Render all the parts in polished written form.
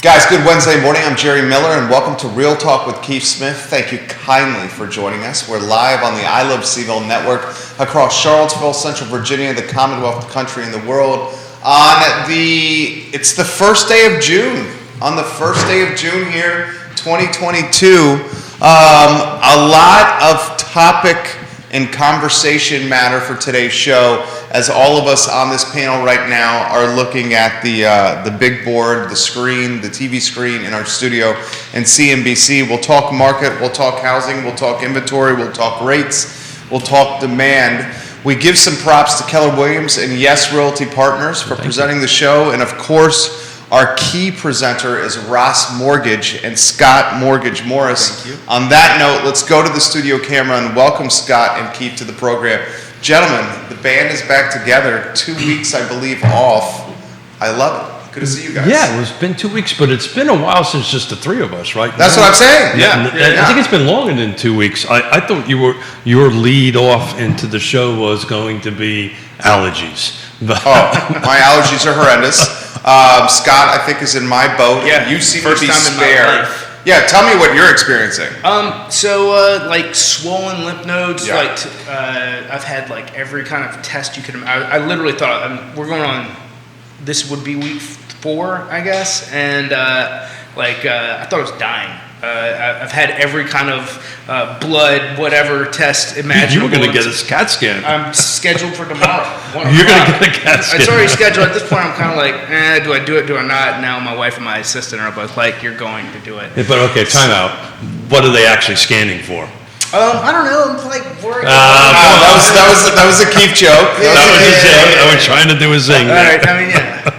Guys, good Wednesday morning. I'm Jerry Miller, and welcome to Real Talk with Keith Smith. Thank you kindly for joining us. We're live on the I Love CVille Network across Charlottesville, Central Virginia, the Commonwealth, the country, and the world. It's the first day of June. On the first day of June here, 2022, a lot of topic and conversation matter for today's show, as all of us on this panel right now are looking at the big board, the screen, the TV screen in our studio in CNBC. We'll talk market, we'll talk housing, we'll talk inventory, we'll talk rates, we'll talk demand. We give some props to Keller Williams and Yes Realty Partners for presenting the show, and of course, our key presenter is Ross Mortgage and Scott Mortgage Morris. Thank you. On that note, let's go to the studio camera and welcome Scott and Keith to the program. Gentlemen, the band is back together. 2 weeks, I believe, off. I love it. Good to see you guys. Yeah, it's been 2 weeks, but it's been a while since just the three of us, right? That's what I'm saying. Yeah. I think it's been longer than 2 weeks. I thought your lead off into the show was going to be allergies. My allergies are horrendous. Scott, I think, is in my boat. Yeah, you seem first to be time in my spared. life. Yeah, tell me what you're experiencing. Like swollen lymph nodes. Yeah. I've had like every kind of test you could imagine. I literally thought we're going on. This would be week 4, I guess, and I thought I was dying. I've had every kind of blood, whatever test imaginable. You were going to get a CAT scan. I'm scheduled for tomorrow. You're going to get a CAT scan. It's already scheduled. At this point, I'm kind of like, do I do it, do I not? Now my wife and my assistant are both like, you're going to do it. Yeah, but okay, time out. What are they actually scanning for? I don't know. I'm like worried. That was a Keith joke. That was a zing. I was trying to do a zing. All right. I mean, yeah.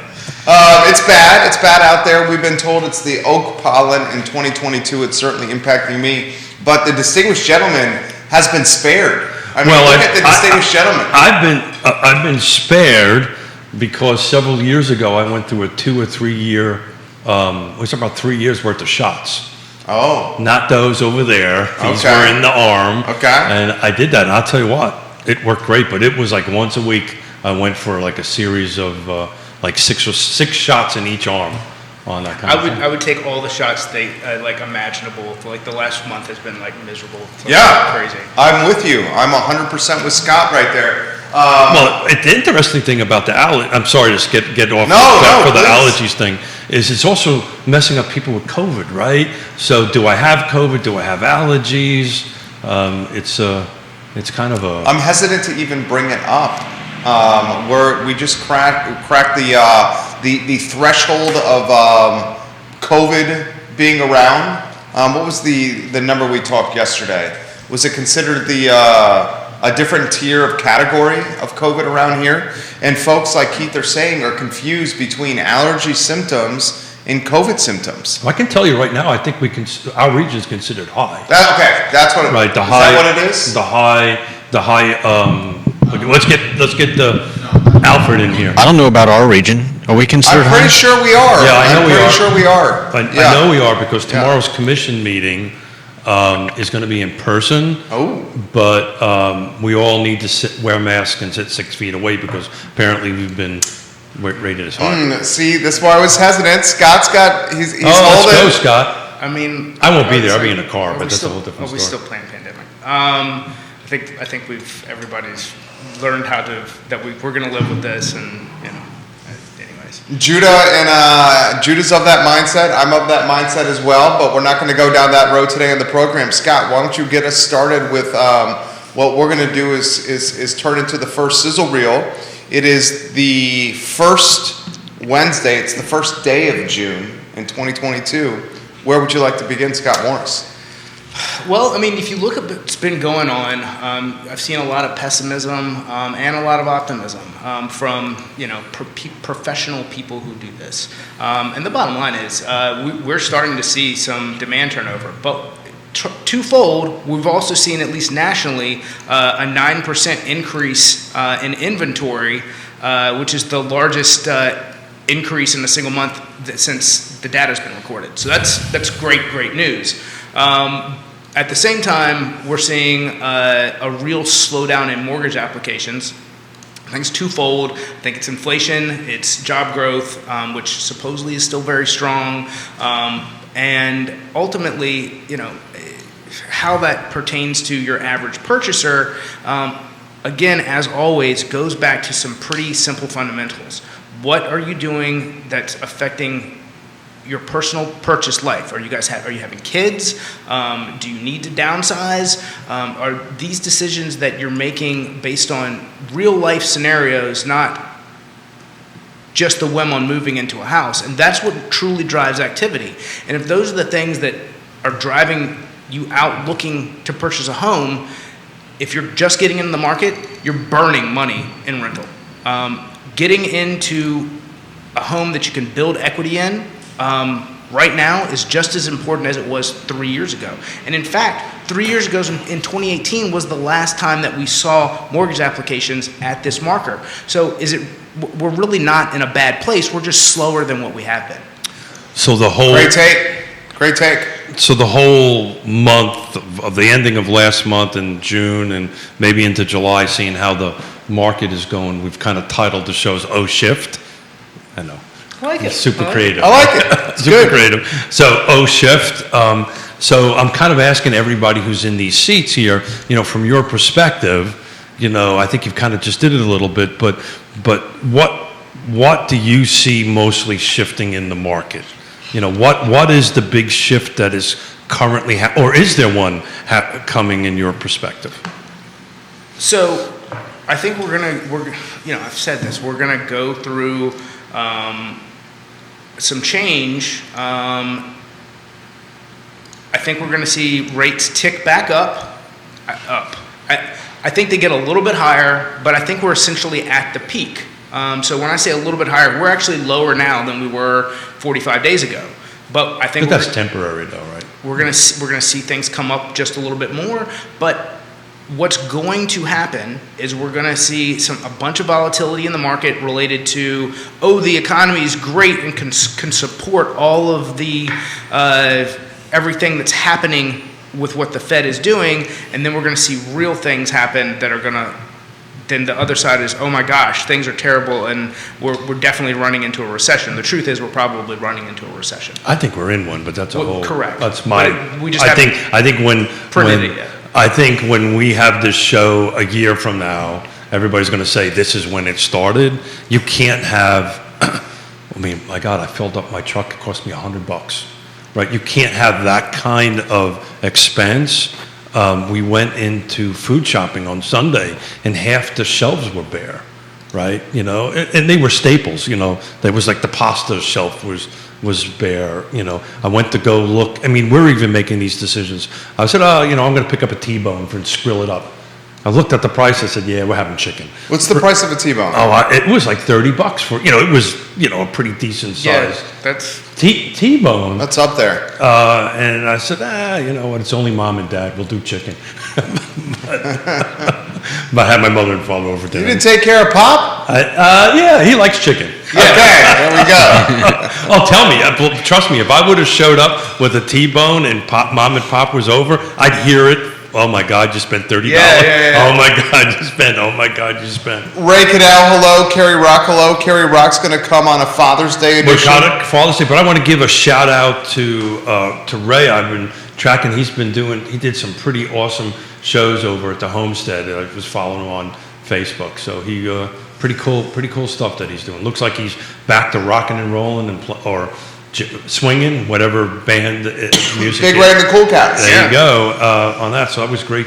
It's bad. It's bad out there. We've been told it's the oak pollen in 2022. It's certainly impacting me. But the distinguished gentleman has been spared. I mean, look at the distinguished gentleman. I've been spared because several years ago I went through a 2 or 3 year. It was about 3 years worth of shots. Oh. Not those over there. These were in the arm. Okay. And I did that. And I'll tell you what, it worked great. But it was like once a week. I went for like a series of like six shots in each arm on that kind of thing. I would take all the shots imaginable. For like the last month has been like miserable. Yeah. Crazy. I'm with you. I'm 100% with Scott right there. Well, the interesting thing about the allergy, I'm sorry to get off for the allergies thing, is it's also messing up people with COVID, right? So do I have COVID? Do I have allergies? It's kind of a... I'm hesitant to even bring it up. We just cracked the threshold of COVID being around. What was the number we talked yesterday? Was it considered a different tier of category of COVID around here? And folks like Keith are saying are confused between allergy symptoms and COVID symptoms. I can tell you right now, I think our region is considered high. Okay, that's what it is. Right, Is that what it is? The high. Let's get the Alfred in here. I don't know about our region. Are we considered I'm pretty sure we are. Yeah, I know we are. I'm pretty sure we are. I know we are because tomorrow's commission meeting is going to be in person. Oh. But we all need to wear masks and sit 6 feet away because apparently we've been rated as high. See, that's why I was hesitant. Scott's got, he's let's go, Scott. I mean, I won't be there. I'll be in a car, but that's a whole different story. We still playing pandemic. I think everybody's learned that we're going to live with this, and anyways. Judah's of that mindset. I'm of that mindset as well, but we're not going to go down that road today on the program. Scott, why don't you get us started with what we're going to do is turn into the first sizzle reel. It is the first Wednesday. It's the first day of June in 2022. Where would you like to begin, Scott Morris? Well, I mean, if you look at what's been going on, I've seen a lot of pessimism and a lot of optimism from professional people who do this. And the bottom line is we're starting to see some demand turnover, but twofold, we've also seen, at least nationally, a 9% increase in inventory, which is the largest increase in a single month since the data's been recorded. So that's great news. At the same time, we're seeing a real slowdown in mortgage applications. I think it's twofold. I think it's inflation, it's job growth, which supposedly is still very strong, and ultimately, how that pertains to your average purchaser, again, as always, goes back to some pretty simple fundamentals. What are you doing that's affecting your personal purchase life? Are you having kids? Do you need to downsize? Are these decisions that you're making based on real life scenarios, not just the whim on moving into a house? And that's what truly drives activity. And if those are the things that are driving you out looking to purchase a home, if you're just getting in the market, you're burning money in rental. Getting into a home that you can build equity in right now is just as important as it was 3 years ago. And in fact, 3 years ago in 2018 was the last time that we saw mortgage applications at this marker. So we're really not in a bad place. We're just slower than what we have been. So the whole Great take. So the whole month of the ending of last month in June and maybe into July, seeing how the market is going, we've kind of titled the shows "Oh Shift." I know. I like it. Super creative. I like it. Super good. Creative. So "Oh Shift." So I'm kind of asking everybody who's in these seats here, from your perspective, I think you've kind of just did it a little bit, but what do you see mostly shifting in the market? What is the big shift that is currently, or is there one coming in your perspective? So, I think I've said this, we're gonna go through some change. I think we're gonna see rates tick back up. I think they get a little bit higher, but I think we're essentially at the peak. So when I say a little bit higher, we're actually lower now than we were 45 days ago. But I think that's temporary, though, right? We're gonna see things come up just a little bit more. But what's going to happen is we're gonna see a bunch of volatility in the market related to the economy is great and can support all of the everything that's happening with what the Fed is doing, and then we're gonna see real things happen that are gonna. Then the other side is, oh my gosh, things are terrible, and we're definitely running into a recession. The truth is, we're probably running into a recession. I think we're in one, but that's a whole. Correct. That's my. We just I think when printed it yet. I think when we have this show a year from now, everybody's going to say this is when it started. You can't have. I mean, my God, I filled up my truck. It cost me $100, right? You can't have that kind of expense. We went into food shopping on Sunday, and half the shelves were bare, right? And they were staples. There was like the pasta shelf was bare. I went to go look. I mean, we're even making these decisions. I said, I'm going to pick up a T-bone and grill it up. I looked at the price. I said, yeah, we're having chicken. What's the price of a T-bone? It was like $30 for. It was a pretty decent size. Yeah, that's T-bone. That's up there. And I said, you know what? It's only mom and dad. We'll do chicken. But I had my mother and father over dinner. You didn't take care of Pop? Yeah, he likes chicken. Yeah. Okay, there we go. Tell me. Trust me. If I would have showed up with a T-bone and mom and pop was over, I'd hear it. Oh my God, you spent $30. Yeah. Oh my God, you spent. Oh my God, you spent. Ray Cadell, hello. Carrie Rock, hello. Carrie Rock's going to come on a Father's Day edition. We're caught at Father's Day, but I want to give a shout out to Ray. I've been tracking. He did some pretty awesome shows over at the Homestead. I was following him on Facebook. So he pretty cool stuff that he's doing. Looks like he's back to rocking and rolling or swinging, whatever band music. Big Ray and the Cool Cats. There you go on that. So that was great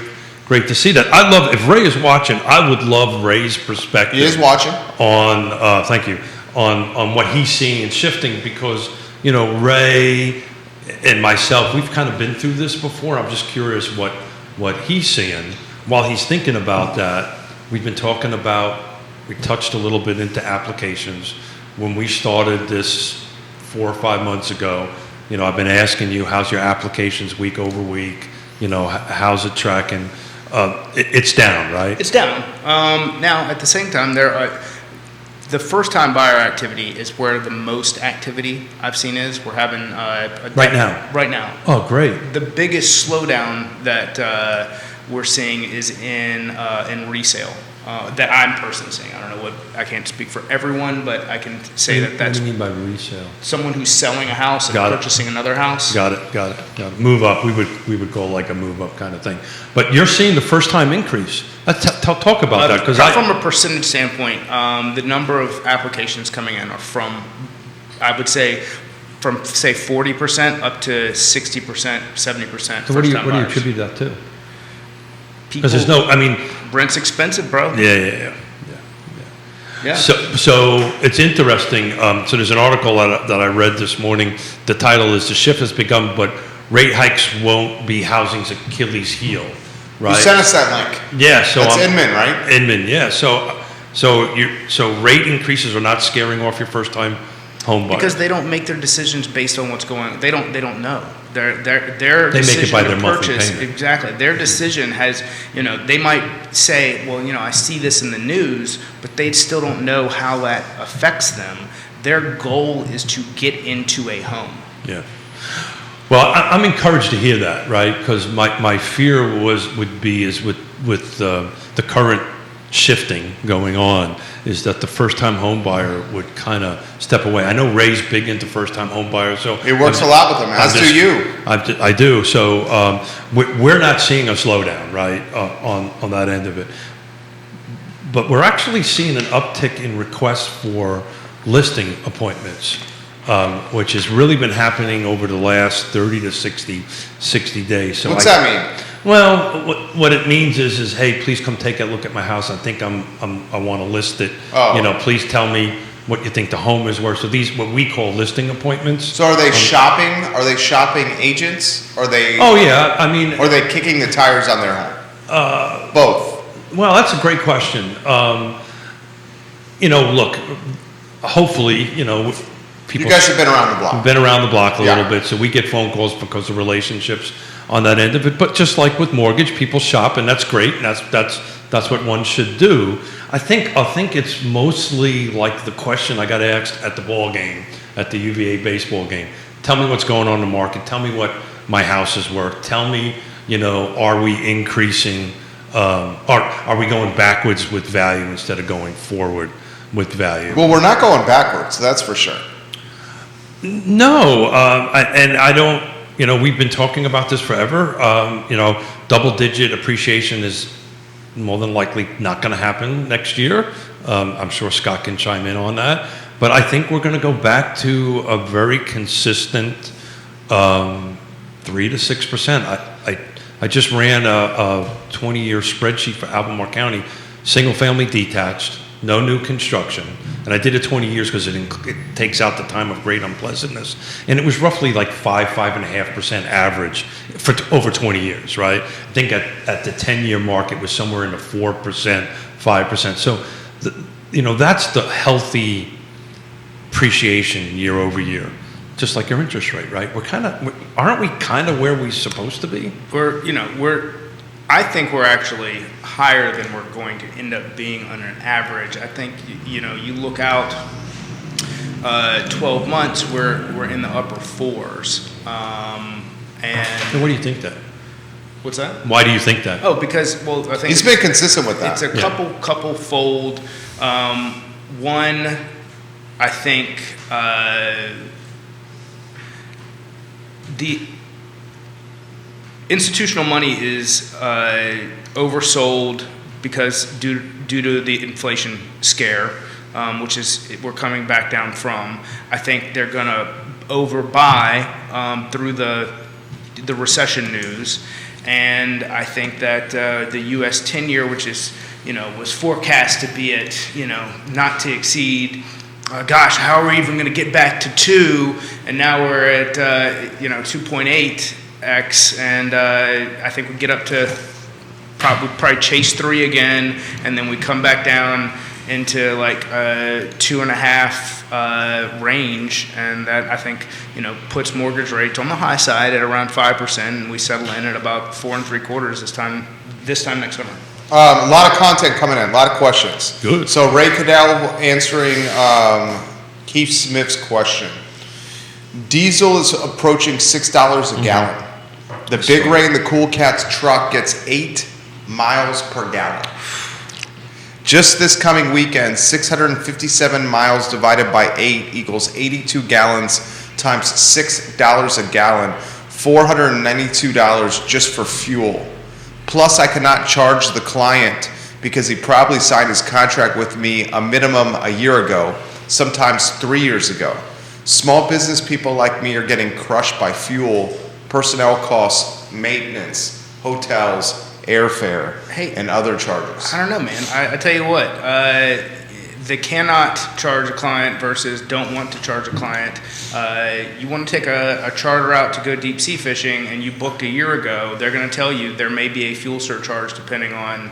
to see that. I love, if Ray is watching, I would love Ray's perspective. He is watching. On, thank you, on what he's seeing and shifting, because, Ray and myself, we've kind of been through this before. I'm just curious what he's seeing while he's thinking about that. We've been talking about, we touched a little bit into applications. When we started this 4 or 5 months ago, I've been asking you, how's your applications week over week? How's it tracking? It's down, right? It's down. Now, at the same time, the first-time buyer activity is where the most activity I've seen is. We're having right now. Right now. Oh, great. The biggest slowdown that we're seeing is in resale. that I'm personally seeing. I don't know I can't speak for everyone, but I can say that that's What do you mean by resale? someone who's selling a house and Got it. purchasing another house. Got it. Move up. We would call like a move up kind of thing. But you're seeing the first time increase. Talk about that because from a percentage standpoint, the number of applications coming in are from, I would say, from say 40% up to 60%, 70%. So what do you attribute that to? Because there's no, I mean, rent's expensive, bro. Yeah. Yeah. So it's interesting. So there's an article that I read this morning. The title is "The Shift Has Begun, but Rate Hikes Won't Be Housing's Achilles Heel." Right. You sent us that link. Yeah. So that's Inman, right? Inman. Yeah. So rate increases are not scaring off your first time home buyer because they don't make their decisions based on what's going on. They don't know. Their they decision make it by to their monthly purchase, payment. exactly. Their decision has, they might say, well, I see this in the news, but they still don't know how that affects them. Their goal is to get into a home. Yeah. Well, I'm encouraged to hear that, right? Because my fear would be with the current shifting going on is that the first-time home buyer would kind of step away. I know Ray's big into first-time home buyers, so it works a lot with them. As do you. I do. So we're not seeing a slowdown, right, on that end of it. But we're actually seeing an uptick in requests for listing appointments, which has really been happening over the last 30 to 60 days. So what's that mean? Well, what it means is, hey, please come take a look at my house. I think I want to list it. Oh. Please tell me what you think the home is worth. So these, what we call listing appointments. So are they shopping? Are they shopping agents? Are they? Oh yeah, I mean. Or are they kicking the tires on their home? Both. Well, that's a great question. Look, hopefully, people. You guys have been around the block. Been around the block a little bit, so we get phone calls because of relationships on that end of it. But just like with mortgage, people shop, and that's great. And that's what one should do. I think it's mostly like the question I got asked at the ball game, at the UVA baseball game. Tell me what's going on in the market. Tell me what my house is worth. Tell me, are we increasing? Are we going backwards with value instead of going forward with value? Well, we're not going backwards. That's for sure. No, and I don't. We've been talking about this forever. Double-digit appreciation is more than likely not going to happen next year. I'm sure Scott can chime in on that. But I think we're going to go back to a very consistent 3 to 6%. I just ran a 20-year spreadsheet for Albemarle County, single-family detached, no new construction. And I did it 20 years because it takes out the time of great unpleasantness. And it was roughly like 5.5% average for over 20 years, right? I think at the 10-year mark, it was somewhere in the 4%, 5%. So, that's the healthy appreciation year over year, just like your interest rate, right? Aren't we kind of where we're supposed to be? I think we're actually higher than we're going to end up being on an average. I think, you look out 12 months, we're in the upper 4s. And what do you think that? What's that? Why do you think that? Oh, because, I think he's been consistent with that. It's a couple fold. One, I think the institutional money is oversold because due to the inflation scare, which is we're coming back down from. I think they're going to overbuy through the recession news, and I think that the U.S. 10-year, which is was forecast to be at not to exceed. Gosh, how are we even going to get back to 2? And now we're at 2.8. X, and I think we get up to probably chase 3 again, and then we come back down into like 2.5 range, and that I think puts mortgage rates on the high side at around 5%, and we settle in at about 4 3/4 this time next summer. A lot of content coming in, a lot of questions. Good. So Ray Cadell answering Keith Smith's question. Diesel is approaching $6 a gallon. The Big Ray and the Cool Cats truck gets 8 miles per gallon. Just this coming weekend, 657 miles divided by 8 equals 82 gallons times $6 a gallon, $492 just for fuel. Plus, I cannot charge the client because he probably signed his contract with me a minimum a year ago, sometimes 3 years ago. Small business people like me are getting crushed by fuel, personnel costs, maintenance, hotels, airfare, and other charges. I don't know, man. I tell you what, they cannot charge a client versus don't want to charge a client. You want to take a charter out to go deep sea fishing and you booked a year ago, they're going to tell you there may be a fuel surcharge depending on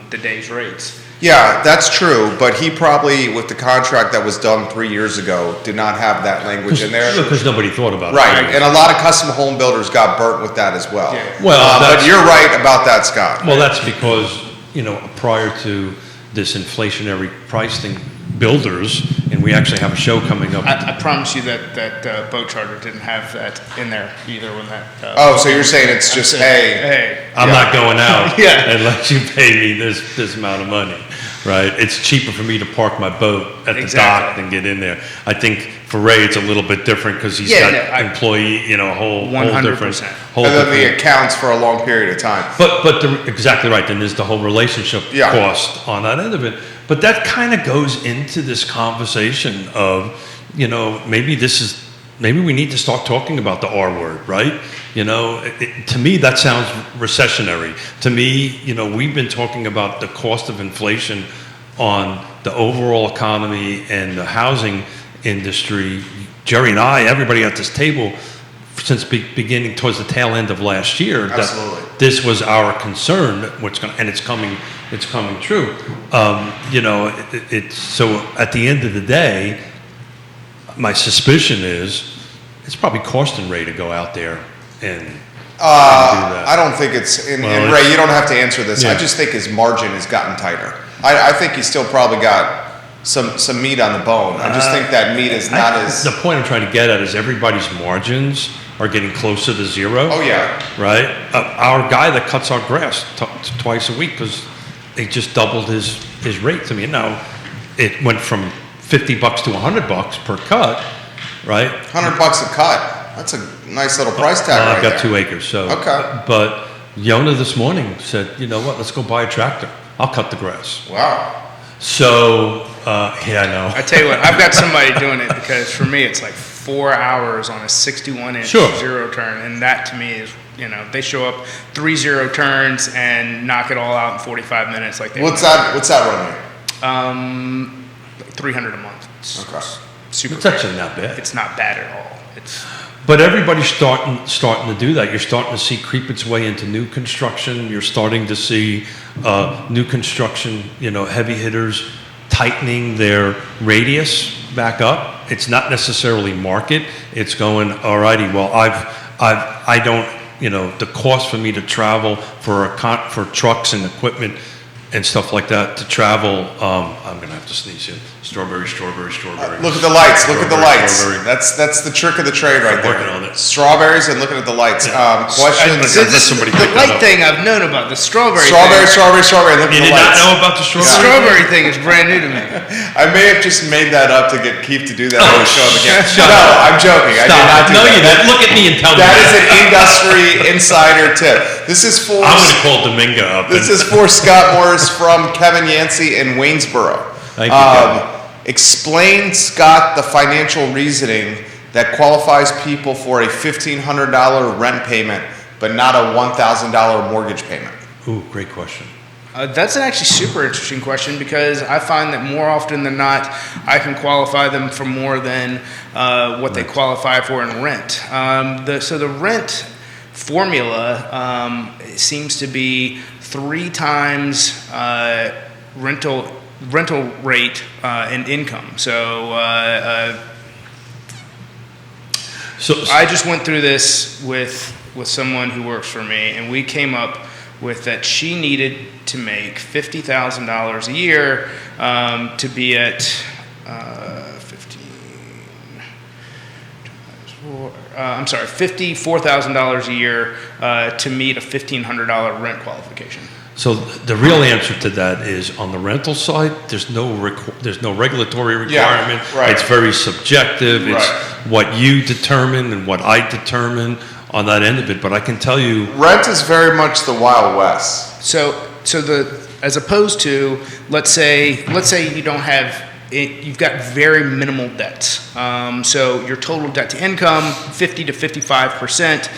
the day's rates. Yeah, that's true, but he probably, with the contract that was done 3 years ago, did not have that language in there. Because nobody thought about it. Right, and a lot of custom home builders got burnt with that as well. Yeah. Well, but you're right about that, Scott. Well, that's because, prior to this inflationary pricing, builders, and we actually have a show coming up. I promise you that boat charter didn't have that in there either when that. So you're saying it's just, hey. I'm not going out Yeah. unless you pay me this amount of money, right? It's cheaper for me to park my boat at the dock than get in there. I think for Ray, it's a little bit different because he's got employee, a whole 100%. And then the accounts for a long period of time. But exactly right. Then there's the whole relationship cost on that end of it. But that kind of goes into this conversation of, maybe we need to start talking about the R word, right? To me, that sounds recessionary. To me, we've been talking about the cost of inflation on the overall economy and the housing industry. Jerry and I, everybody at this table, since beginning towards the tail end of last year, Absolutely. that this was our concern, and it's coming true. So at the end of the day, my suspicion is it's probably costing Ray to go out there and do that. I don't think it's, and Ray, you don't have to answer this. I just think his margin has gotten tighter. I think he's still probably got some meat on the bone. I just think that meat is not as... The point I'm trying to get at is everybody's margins are getting closer to zero. Oh, yeah. Right? Our guy that cuts our grass twice a week, because they just doubled his rates. I mean, now it went from $50 to $100 per cut, right? $100 a cut. That's a nice little price tag I've got there. 2 acres, so. Okay. But Yonna this morning said, you know what, let's go buy a tractor. I'll cut the grass. Wow. So, I know. I tell you what, I've got somebody doing it because for me it's like 4 hours on a 61-inch zero turn, and that to me is, they show up 3 zero turns and knock it all out in 45 minutes. Like what's that run rate? 300 a month. Okay. Super. It's actually not bad. It's not bad at all. But everybody's starting to do that. You're starting to see creep its way into new construction. You're starting to see new construction, heavy hitters tightening their radius back up. It's not necessarily market. It's going, alrighty, well, I don't, the cost for me to travel for trucks and equipment and stuff like that to travel. I'm gonna have to sneeze here. Strawberry. Look at the lights. Look at the lights. Strawberry. That's the trick of the trade right there. Working on it. Strawberries and looking at the lights. Questions. The light thing I've known about, the strawberry. Strawberry. Look You at the did not lights. know about the strawberry? The strawberry thing is brand new to me. I may have just made that up to get Keith to do that on the show again. shut No, up. I'm joking. I did Stop. not do No, that. you didn't. Look at me and tell me That is an industry insider tip. This is for. I'm gonna call Domingo up. This is for Scott Morris from Kevin Yancey in Waynesboro. Thank you, Kevin. Explain, Scott, the financial reasoning that qualifies people for a $1,500 rent payment, but not a $1,000 mortgage payment. Ooh, great question. That's an actually super interesting question because I find that more often than not, I can qualify them for more than what they qualify for in rent. So the rent formula seems to be 3 times rental rate and income. So I just went through this with someone who works for me, and we came up with that she needed to make $50,000 a year to be at 54,000 a year to meet a $1,500 rent qualification. So the real answer to that is on the rental side, there's no regulatory requirement. right. It's very subjective. It's Right. what you determine and what I determine on that end of it. But I can tell you, Rent is very much the Wild West. So as opposed to, let's say you don't have you've got very minimal debts. So your total debt to income, 50 to 55%.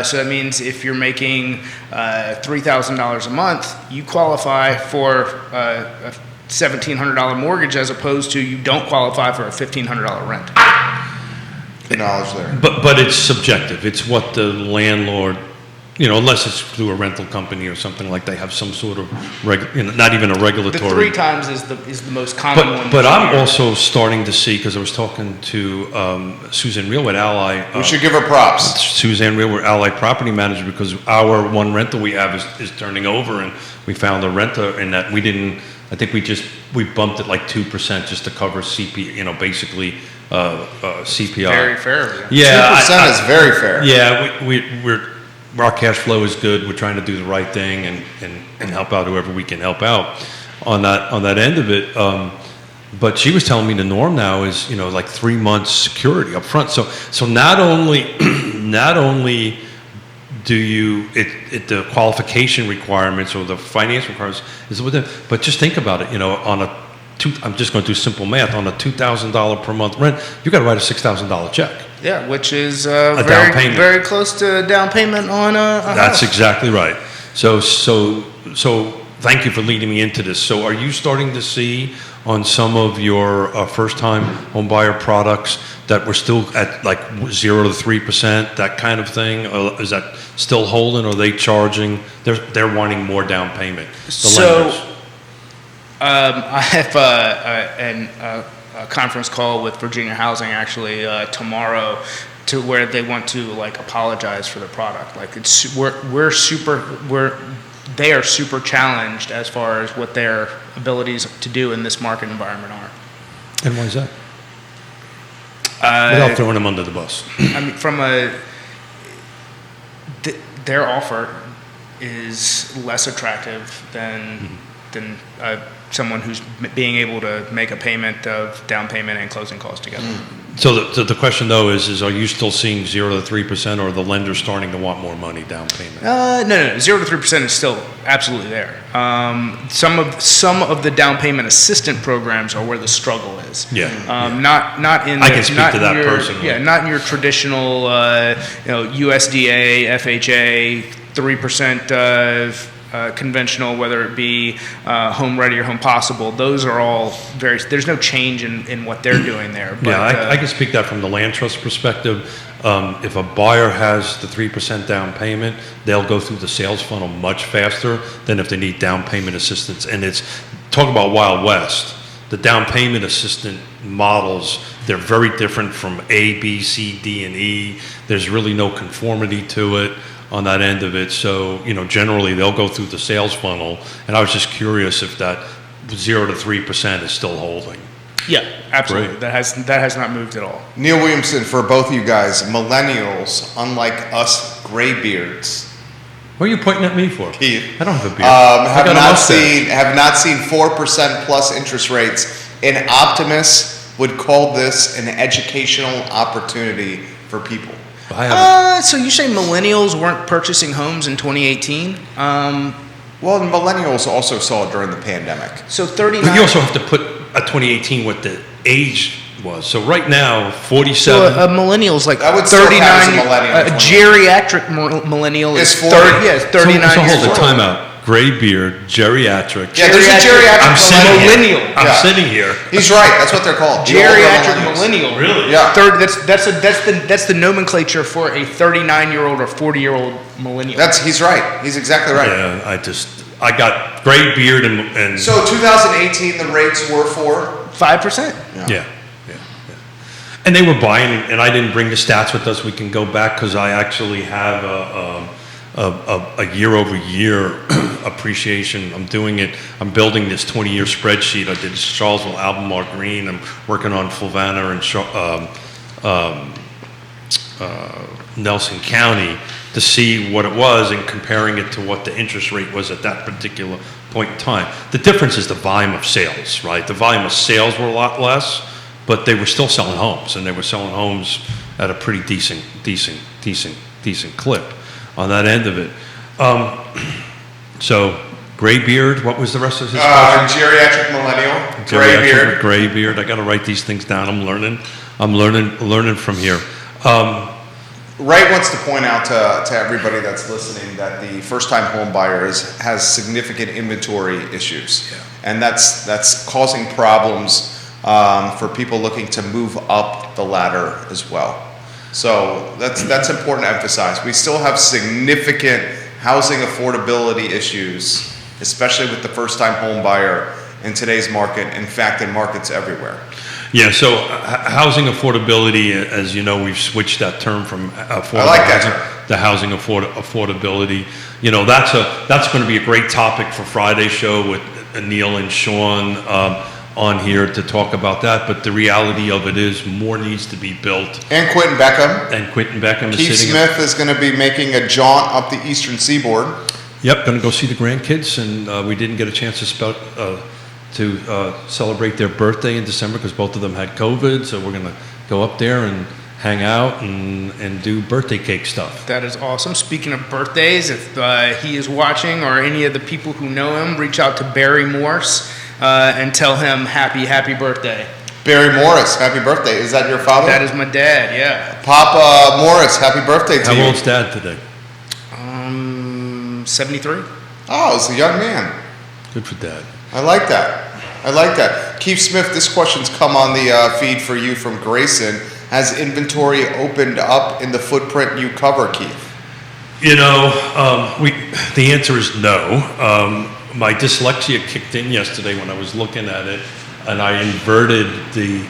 So that means if you're making $3,000 a month, you qualify for a $1,700 mortgage, as opposed to you don't qualify for a $1,500 rent. Good knowledge there. but it's subjective. It's what the landlord, unless it's through a rental company or something like they have some sort of not even a The regulatory. 3 times is the most common one. But I'm also starting to see, because I was talking to Suzanne Real with Ally. We should give her props. Suzanne Real, we're Ally property manager, because our one rental we have is turning over, and we found a renter in that I think we bumped it like 2% just to cover basically CPI. Very fair. Yeah. 2% is very fair. Yeah, our cash flow is good. We're trying to do the right thing and help out whoever we can help out on that end of it. But she was telling me the norm now is, like 3 months security up front. So not only do you the qualification requirements or the finance requirements is with it, but just think about it. I'm just going to do simple math. On a $2,000 per month rent, you got to write a $6,000 check. Yeah, which is down payment. very close to down payment on a That's house. exactly right. So thank you for leading me into this. So are you starting to see on some of your first-time home buyer products that we're still at like 0 to 3%, that kind of thing? Is that still holding, or are they charging? They're wanting more down payment. The lenders. I have a conference call with Virginia Housing actually tomorrow, to where they want to apologize for the product. They are super challenged as far as what their abilities to do in this market environment are. And why is that? Without throwing them under the bus. I mean, their offer is less attractive than someone who's being able to make a payment of down payment and closing costs together. So the question though is are you still seeing 0 to 3%, or are the lenders starting to want more money down payment? No. 0 to 3% is still absolutely there. Some of the down payment assistant programs are where the struggle is. Yeah. Not in. I can speak to that personally. Yeah, not in your traditional, USDA, FHA, 3% conventional, whether it be home ready or home possible. Those are all there's no change in what they're doing there. But, yeah, I can speak that from the land trust perspective. If a buyer has the 3% down payment, they'll go through the sales funnel much faster than if they need down payment assistance. And talk about Wild West. The down payment assistant models, they're very different from A, B, C, D, and E. There's really no conformity to it on that end of it. So, generally they'll go through the sales funnel. And I was just curious if that 0 to 3% is still holding. Yeah, absolutely. Great. That has not moved at all. Neil Williamson, for both of you guys, millennials, unlike us graybeards, What are you pointing at me for? Keith, I don't have a beard. have not seen 4% plus interest rates. And Optimus would call this an educational opportunity for people. So you say millennials weren't purchasing homes in 2018? Well, the millennials also saw it during the pandemic. So 39. But you also have to put a 2018 what the age was. So right now, So 47. a millennial's like That would still 39. count as a millennial, A geriatric millennial is It's 40. 30. Yeah, 39 So years hold the old. time out. Gray beard, geriatric. Yeah, there's a geriatric I'm sitting millennial. here. I'm Yeah. sitting here. He's right. That's what they're called. The older Geriatric millennials. millennial. Really? Yeah. That's the nomenclature for a 39-year-old or 40-year-old millennial. He's right. He's exactly right. Yeah, I got gray beard and So 2018, the rates were for 5%. yeah. And they were buying, and I didn't bring the stats with us. We can go back because I actually have a year-over-year appreciation. I'm building this 20-year spreadsheet. I did Charlottesville, Albemarle Green. I'm working on Fluvanna and Nelson County to see what it was and comparing it to what the interest rate was at that particular point in time. The difference is the volume of sales, right? The volume of sales were a lot less, but they were still selling homes, and they were selling homes at a pretty decent clip on that end of it. So, gray beard, what was the rest of his question? Geriatric millennial, gray beard. Gray beard. I got to write these things down. I'm learning from here. Ray wants to point out to everybody that's listening that the first-time home buyer has significant inventory issues, and that's causing problems for people looking to move up the ladder as well. So that's important to emphasize. We still have significant housing affordability issues, especially with the first-time home buyer in today's market. In fact, in markets everywhere. Yeah, so housing affordability, as you know, we've switched that term from affordable I like that housing to housing affordability. You know, that's going to be a great topic for Friday's show with Neil and Sean on here to talk about that. But the reality of it is more needs to be built. And Quentin Beckham. Is Keith sitting Smith is going to be making a jaunt up the Eastern Seaboard. Yep, going to go see the grandkids, and we didn't get a chance to celebrate their birthday in December because both of them had COVID, so we're going to go up there and hang out and do birthday cake stuff. That is awesome. Speaking of birthdays, if he is watching or any of the people who know him, reach out to Barry Morse and tell him happy birthday. Barry Morris, happy birthday. Is that your father? That is my dad, yeah. Papa Morris, happy birthday to you. How old's Dad today? 73. Oh, it's a young man. Good for Dad. I like that. Keith Smith, this question's come on the feed for you from Grayson. Has inventory opened up in the footprint you cover, Keith? You know, the answer is no. My dyslexia kicked in yesterday when I was looking at it, and I inverted the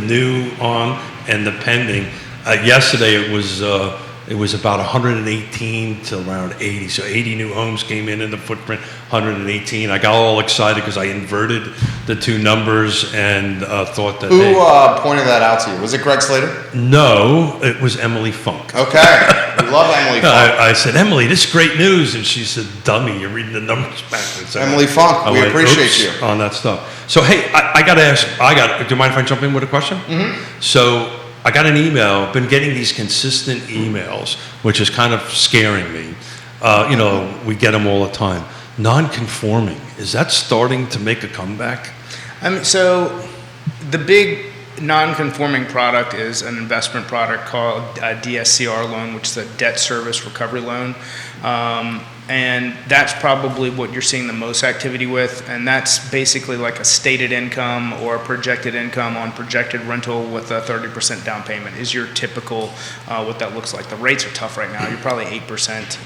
new on and the pending. Yesterday it was about 118 to around 80. So 80 new homes came in the footprint, 118. I got all excited because I inverted the two numbers and thought that. Who pointed that out to you? Was it Greg Slater? No, it was Emily Funk. Okay, we love Emily Funk. I said, Emily, this is great news. And she said, dummy, you're reading the numbers backwards. Emily Funk, we appreciate you. On that stuff. So, hey, I got to ask, do you mind if I jump in with a question? Mm-hmm. So, I got an email, been getting these consistent emails, which is kind of scaring me. You know, we get them all the time. Non-conforming, is that starting to make a comeback? I mean, so the big non-conforming product is an investment product called a DSCR loan, which is a debt service recovery loan. And that's probably what you're seeing the most activity with, and that's basically like a stated income or a projected income on projected rental with a 30% down payment is your typical what that looks like. The rates are tough right now. You're probably 8%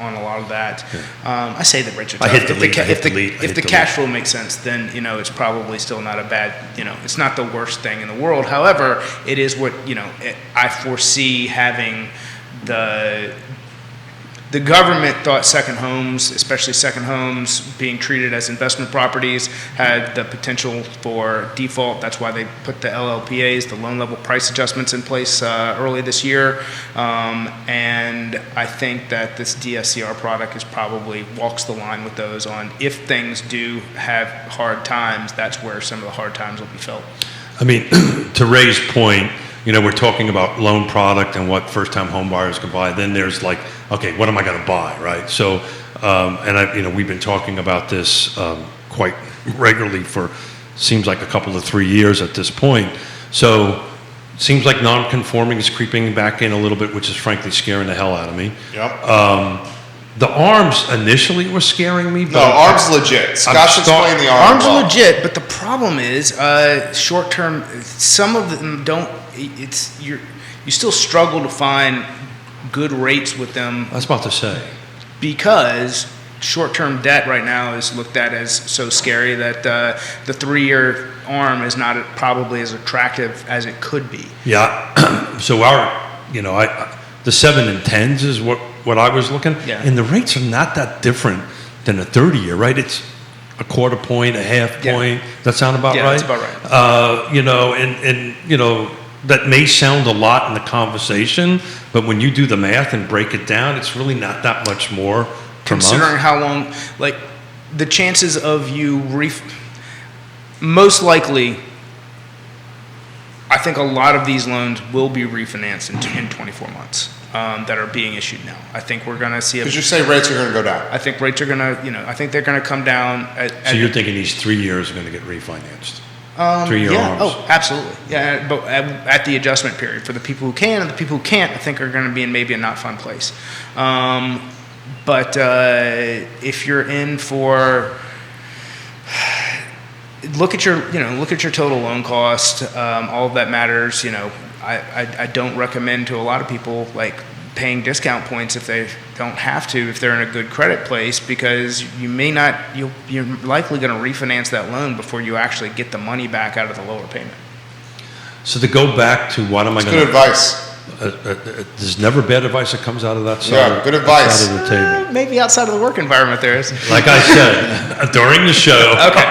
on a lot of that. I say the rates are tough. If the cash flow makes sense, then you know it's probably still not a bad. You know, it's not the worst thing in the world. However, it is what I foresee having the government thought second homes, especially second homes being treated as investment properties, had the potential for default. That's why they put the LLPAs, the loan level price adjustments, in place early this year. And I think that this DSCR product is probably walks the line with those on if things do have hard times, that's where some of the hard times will be felt. I mean, to Ray's point, you know, we're talking about loan product and what first-time home buyers can buy. Then there's like, okay, what am I going to buy, right? So, we've been talking about this quite regularly for seems like a couple of 3 years at this point. So, seems like non-conforming is creeping back in a little bit, which is frankly scaring the hell out of me. Yep. The ARMs initially were scaring me. No, ARM's legit. Scott's explained the ARM. ARM's legit, but the problem is short-term. Some of them don't. You still struggle to find good rates with them. I was about to say, because short-term debt right now is looked at as so scary that the 3-year ARM is not probably as attractive as it could be. Yeah. So the 7 and 10s is what I was looking. Yeah. And the rates are not that different than a 30-year, right? It's a quarter point, a half point. That sound about right? Yeah, that's about right. that may sound a lot in the conversation, but when you do the math and break it down, it's really not that much more per month. Considering how long, like, the chances of you most likely, I think a lot of these loans will be refinanced in 24 months that are being issued now. I think we're going to see Because you say rates are going to go down. I think rates are going to, I think they're going to come down. So you're thinking these 3 years are going to get refinanced? 3-year yeah. arms. Oh, absolutely. Yeah, but at the adjustment period for the people who can and the people who can't, I think are going to be in maybe a not fun place. But if you're in for, look at your total loan cost. All of that matters. I don't recommend to a lot of people like paying discount points if they don't have to, if they're in a good credit place, because you're likely going to refinance that loan before you actually get the money back out of the lower payment. So to go back to what am I going to... Good advice. There's never bad advice that comes out of that side, Yeah, good advice. side of the table. Maybe outside of the work environment there is. Like I said, during the show. Okay.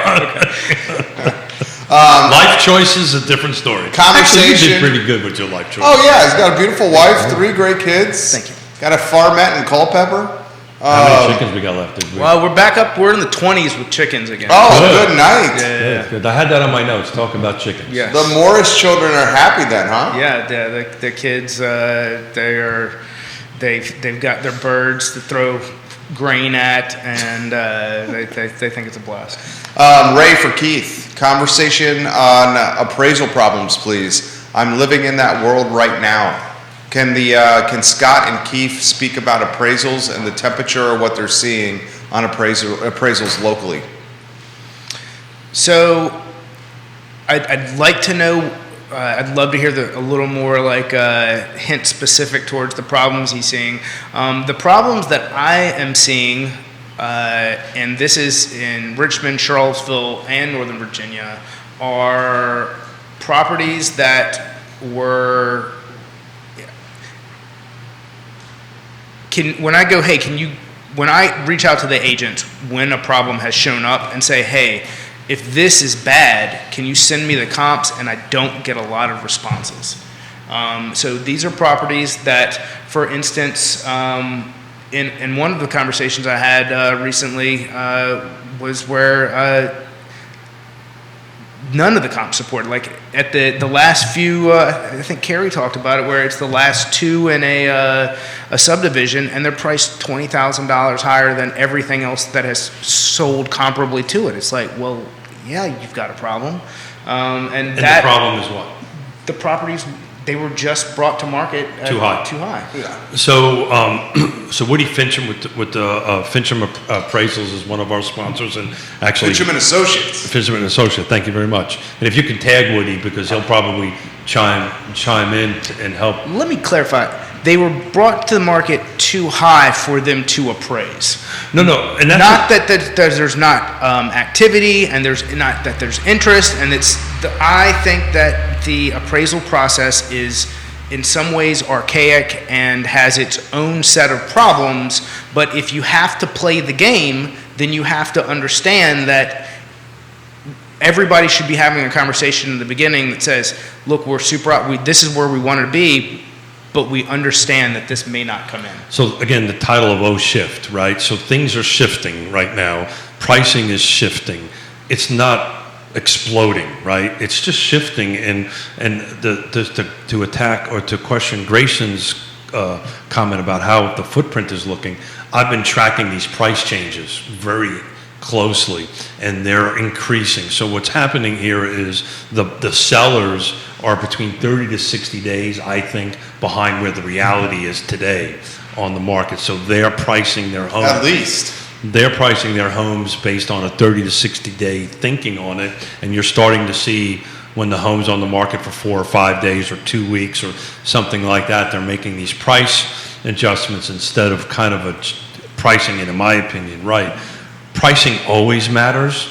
Life choice is a different story. Conversation. Actually, you did pretty good with your life choice. Oh, yeah, he's got a beautiful wife, 3 great kids. Thank you. Got a farmette in Culpeper. How many chickens we got left this week? Well, we're back up. We're in the 20s with chickens again. Oh, good night. Yeah. Good. I had that on my notes, talking about chickens. Yeah. The Morris children are happy then, huh? Yeah, the kids, they've got their birds to throw grain at, and they think it's a blast. Ray for Keith. Conversation on appraisal problems, please. I'm living in that world right now. Can Scott and Keith speak about appraisals and the temperature or what they're seeing on appraisals locally? So, I'd like to know. I'd love to hear a little more like hint specific towards the problems he's seeing. The problems that I am seeing, and this is in Richmond, Charlottesville, and Northern Virginia, are properties that were. When I reach out to the agent when a problem has shown up and say, hey, if this is bad, can you send me the comps? And I don't get a lot of responses. So these are properties that, for instance, in one of the conversations I had recently was where none of the comps supported. Like at the last few, I think Carrie talked about it, where it's the last 2 in a subdivision, and they're priced $20,000 higher than everything else that has sold comparably to it. It's like, well, yeah, you've got a problem. And the problem is what? The properties, they were just brought to market Too high. Yeah. So, so Woody Fincham with the Fincham Appraisals is one of our sponsors, and actually Fincham and Associates. Fincham and Associates. Thank you very much. And if you can tag Woody, because he'll probably chime in and help. Let me clarify. They were brought to the market too high for them to appraise. No, and that's not that there's not activity, and there's not that there's interest, and I think that the appraisal process is in some ways archaic and has its own set of problems. But if you have to play the game, then you have to understand that everybody should be having a conversation in the beginning that says, "Look, this is where we want to be." But we understand that this may not come in. So again, the title of O shift, right? So things are shifting right now. Pricing is shifting. It's not exploding, right? It's just shifting. And to attack or to question Grayson's comment about how the footprint is looking, I've been tracking these price changes very closely, and they're increasing. So what's happening here is the sellers are between 30 to 60 days, I think, behind where the reality is today on the market. So they're pricing their homes. At least. They're pricing their homes based on a 30 to 60 day thinking on it, and you're starting to see when the home's on the market for 4 or 5 days or 2 weeks or something like that, they're making these price adjustments instead of kind of a pricing it, in my opinion, right. Pricing always matters.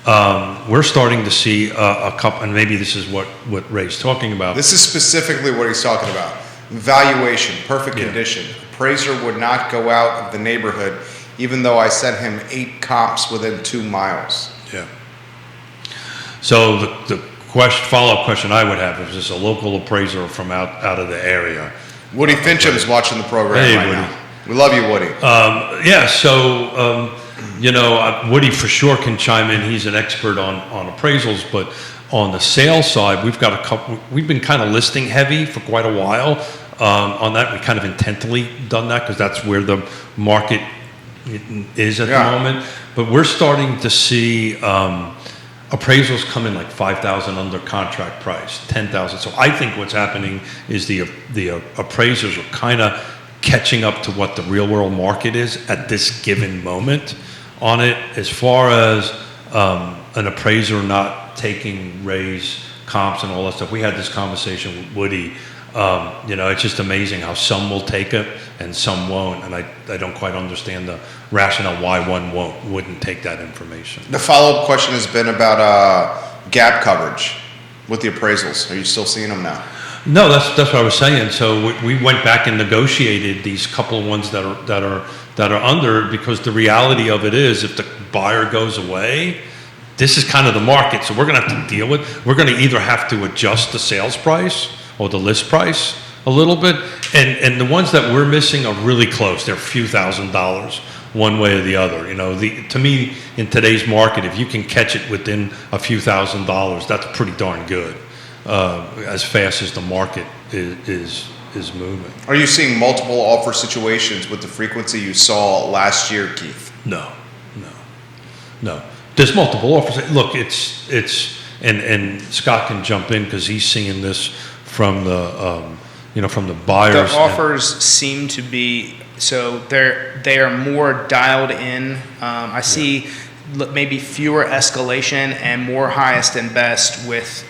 We're starting to see a couple, and maybe this is what Ray's talking about. This is specifically what he's talking about. Valuation, perfect condition. Appraiser would not go out of the neighborhood, even though I sent him 8 comps within 2 miles. Yeah. So the follow-up question I would have is this a local appraiser from out of the area? Woody Fincham's watching the program Hey, right Woody. now. We love you, Woody. Woody for sure can chime in. He's an expert on appraisals, but on the sales side, we've been kind of listing heavy for quite a while. On that, we kind of intentionally done that because that's where the market is at the moment. But we're starting to see appraisals come in like 5,000 under contract price, 10,000. So I think what's happening is the appraisers are kind of catching up to what the real world market is at this given moment on it. As far as an appraiser not taking raise comps and all that stuff, we had this conversation with Woody. It's just amazing how some will take it and some won't, and I don't quite understand the rationale why one wouldn't take that information. The follow-up question has been about gap coverage with the appraisals. Are you still seeing them now? No, that's what I was saying. So we went back and negotiated these couple of ones that are under, because the reality of it is, if the buyer goes away, this is kind of the market. So we're going to have to deal with. We're going to either have to adjust the sales price or the list price a little bit, and the ones that we're missing are really close. They're a few $1,000s one way or the other. To me, in today's market, if you can catch it within a few $1,000s, that's pretty darn good. As fast as the market is moving. Are you seeing multiple offer situations with the frequency you saw last year, Keith? No. There's multiple offers. Look, it's and Scott can jump in because he's seeing this from the from the buyers. The offers seem to be, so they are more dialed in. I see maybe fewer escalation and more highest and best with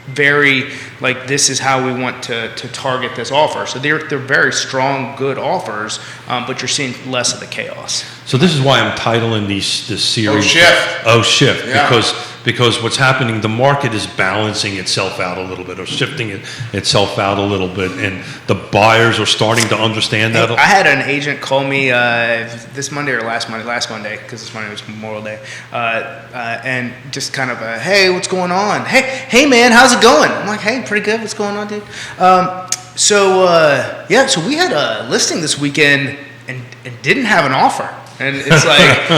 very, like, this is how we want to target this offer. So they're very strong, good offers, but you're seeing less of the chaos. So this is why I'm titling this series Shift. Yeah. Because what's happening, the market is balancing itself out a little bit, or shifting itself out a little bit, and the buyers are starting to understand that. I had an agent call me this Monday or last Monday, because this Monday was Memorial Day, and just kind of hey, what's going on? Hey man, how's it going? I'm like, hey, pretty good. What's going on, dude? So we had a listing this weekend and didn't have an offer. And it's like,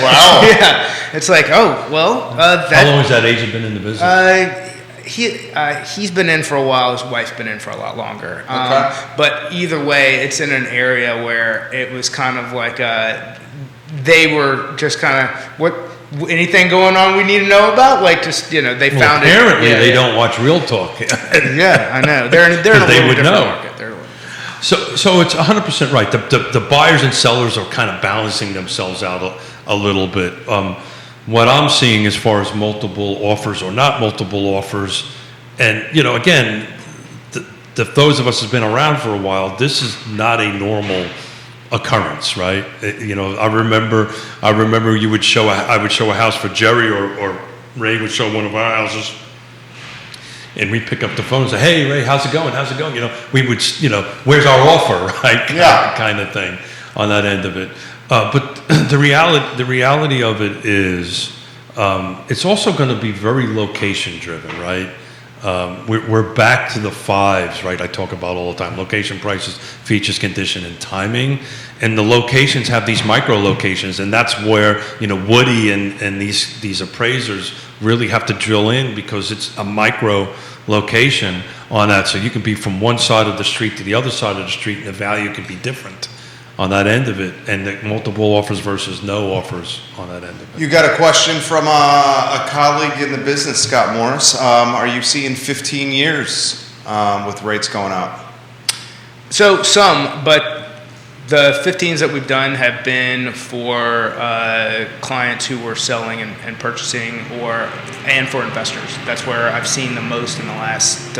wow. Yeah. It's like, oh, well. How long has that agent been in the business? He's been in for a while. His wife's been in for a lot longer. Okay. But either way, it's in an area where it was kind of like they were just kind of, anything going on we need to know about? Like, just, they found it. Apparently, they don't watch Real Talk. Yeah, I know. They're in a little different market. So it's 100% right. The buyers and sellers are kind of balancing themselves out a little bit. What I'm seeing as far as multiple offers or not multiple offers, and again, those of us who've been around for a while, this is not a normal occurrence, right? I remember I would show a house for Jerry, or Ray would show one of our houses. And we pick up the phone and say, hey, Ray, how's it going? We would, where's our offer, right? Kind of thing on that end of it. But the reality of it is, it's also going to be very location driven, right? We're back to the fives, right? I talk about all the time: location, prices, features, condition, and timing. And the locations have these micro locations, and that's where Woody and these appraisers really have to drill in, because it's a micro location on that. So you can be from one side of the street to the other side of the street, and the value could be different on that end of it, and the multiple offers versus no offers on that end of it. You got a question from a colleague in the business, Scott Morris. Are you seeing 15 years with rates going up? So some, but the 15s that we've done have been for clients who were selling and purchasing, and for investors. That's where I've seen the most in the last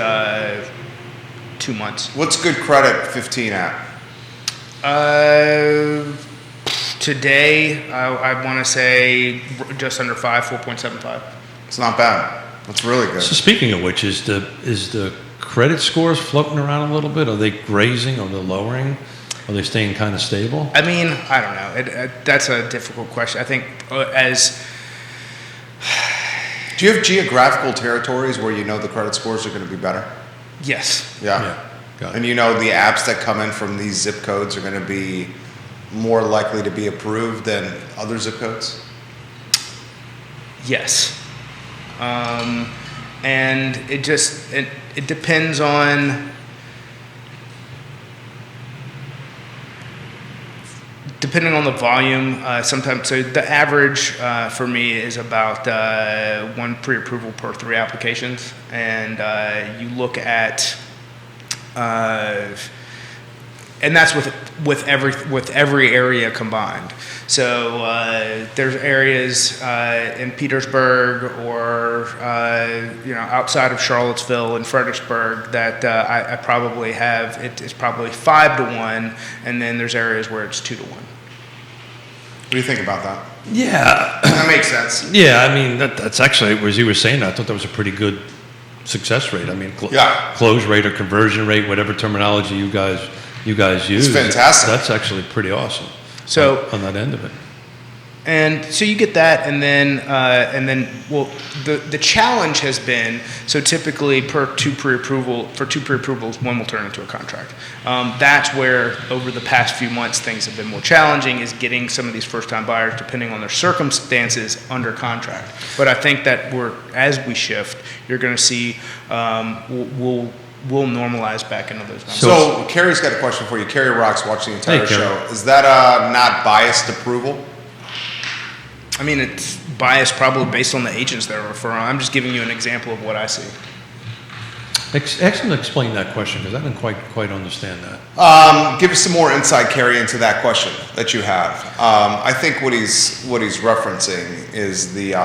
2 months. What's good credit 15 at? Today, I want to say just under 4.75. It's not bad. That's really good. So speaking of which, is the credit scores floating around a little bit? Are they raising? Are they lowering? Are they staying kind of stable? I mean, I don't know. That's a difficult question. I think Do Do you have geographical territories where you know the credit scores are going to be better? Yes. Yeah. Got it. And you know the apps that come in from these zip codes are going to be more likely to be approved than other zip codes? Yes. And it depends on the volume. Sometimes, so the average for me is about 1 pre-approval per 3 applications, and you look at, and that's with every area combined. So there's areas in Petersburg or outside of Charlottesville and Fredericksburg that I probably have. It's probably 5 to 1, and then there's areas where it's 2 to 1. What do you think about that? Yeah. That makes sense. Yeah, I mean, that's actually, as you were saying, I thought that was a pretty good success rate. I mean, close rate or conversion rate, whatever terminology you guys use. It's fantastic. That's actually pretty awesome. So on that end of it. And so you get that, and then the challenge has been, so typically for two pre-approvals, one will turn into a contract. That's where over the past few months things have been more challenging, is getting some of these first-time buyers, depending on their circumstances, under contract. But I think that as we shift, you're going to see we'll normalize back into those numbers. So Carrie's got a question for you. Carrie Rock's watching the entire Hey, show. Is that not biased approval? I mean, it's biased probably based on the agents that are referring. I'm just giving you an example of what I see. Ask him to explain that question, because I didn't quite understand that. Give us some more insight, Carrie, into that question that you have. I think what he's referencing is the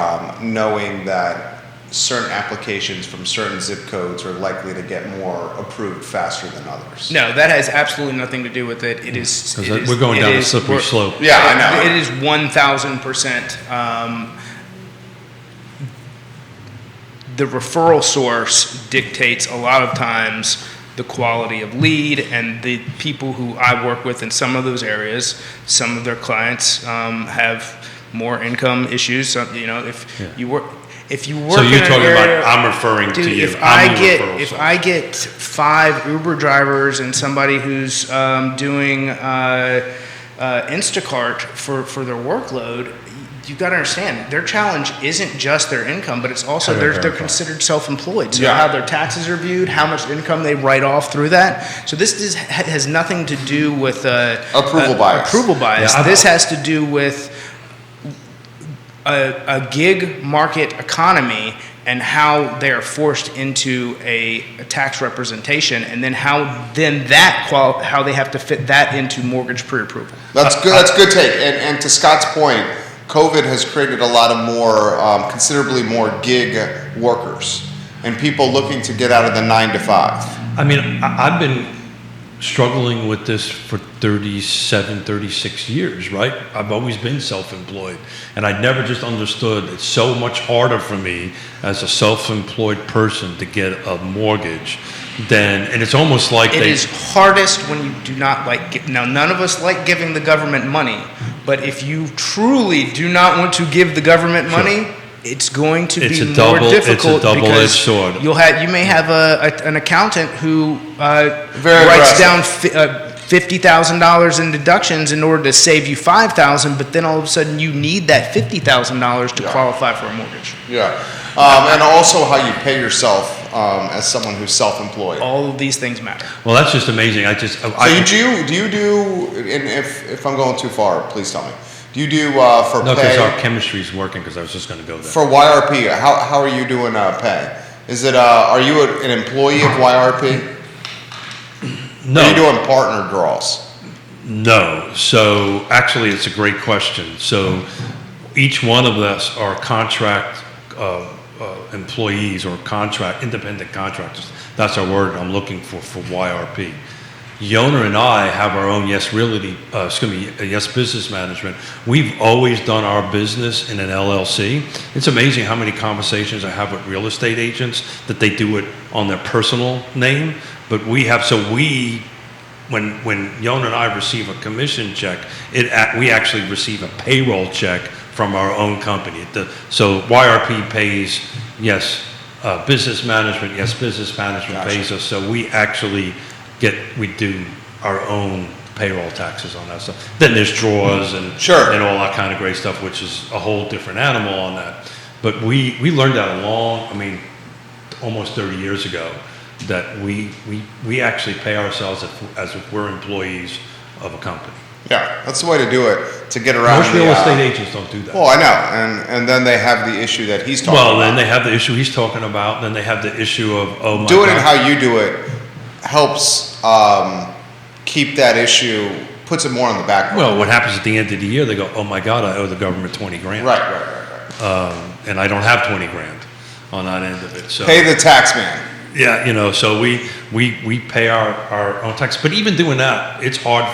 knowing that certain applications from certain zip codes are likely to get more approved faster than others. No, that has absolutely nothing to do with it. It is. We're going down a slippery slope. Yeah, I know. It is 1,000%. The referral source dictates a lot of times the quality of lead, and the people who I work with in some of those areas, some of their clients have more income issues. So, if you work So you're in an talking area, about, I'm referring to you. If I get 5 Uber drivers and somebody who's doing Instacart for their workload, you've got to understand their challenge isn't just their income, but it's also they're considered self-employed. So how their taxes are viewed, how much income they write off through that. So this has nothing to do with approval bias. Yeah, this has to do with a gig market economy and how they are forced into a tax representation, and then how they have to fit that into mortgage pre-approval. That's good. That's a good take. And to Scott's point, COVID has created a lot of more, considerably more gig workers and people looking to get out of the 9 to 5. I mean, I've been struggling with this for 36 years, right? I've always been self-employed, and I never just understood it's so much harder for me as a self-employed person to get a mortgage and it's almost like it is hardest when you do not now none of us like giving the government money, but if you truly do not want to give the government money, it's going to be more difficult. It's a double-edged sword. You may have an accountant who writes down $50,000 in deductions in order to save you $5,000, but then all of a sudden you need that $50,000 to qualify for a mortgage. Yeah, and also how you pay yourself as someone who's self-employed. All of these things matter. Well, that's just amazing. Do you do? And if I'm going too far, please tell me. Do you do for No, pay? because our chemistry is working, because I was just going to go there. For YRP, how are you doing pay? Is it are you an employee of YRP? No. Are you doing partner draws? No. So actually, it's a great question. So each one of us are contract employees or independent contractors. That's our word I'm looking for YRP. Yonna and I have our own Yes Business Management. We've always done our business in an LLC. It's amazing how many conversations I have with real estate agents that they do it on their personal name. But when Yonna and I receive a commission check, we actually receive a payroll check from our own company. So YRP pays, yes, business management, Gotcha. pays us. So we actually we do our own payroll taxes on that stuff. Then there's draws and Sure. and all that kind of great stuff, which is a whole different animal on that. But we learned that almost 30 years ago, that we actually pay ourselves as if we're employees of a company. Yeah, that's the way to do it, to get around Most real estate agents don't do that. Well, I know, and then they have the issue that he's talking about. Well, then they have the issue he's talking about, then they have the issue of, oh my God. Doing it how you do it helps keep that issue, puts it more on the back burner. Well, what happens at the end of the year, they go, oh my God, I owe the government 20 grand. Right. And I don't have 20 grand on that end of it, so. Pay the tax man. Yeah, so we pay our own tax, but even doing that, it's hard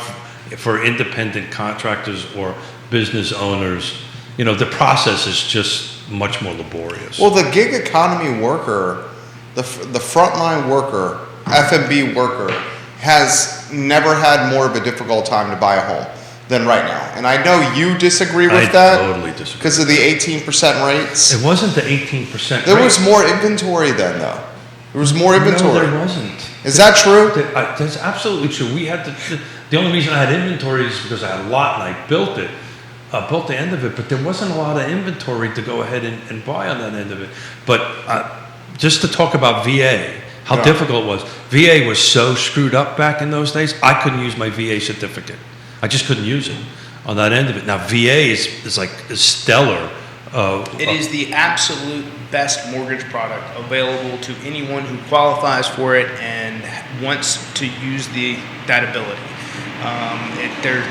for independent contractors or business owners. The process is just much more laborious. Well, the gig economy worker, the frontline worker, F&B worker, has never had more of a difficult time to buy a home than right now. And I know you disagree with that. I totally disagree. Because of the 18% rates. It wasn't the 18% There rate. was more inventory then, though. There was more inventory. No, there wasn't. Is that true? That's absolutely true. We had the only reason I had inventory is because I had a lot and I built it. Built the end of it, but there wasn't a lot of inventory to go ahead and buy on that end of it. But just to talk about VA, how difficult it was. VA was so screwed up back in those days, I couldn't use my VA certificate. I just couldn't use it on that end of it. Now, VA is stellar. It is the absolute best mortgage product available to anyone who qualifies for it and wants to use that ability.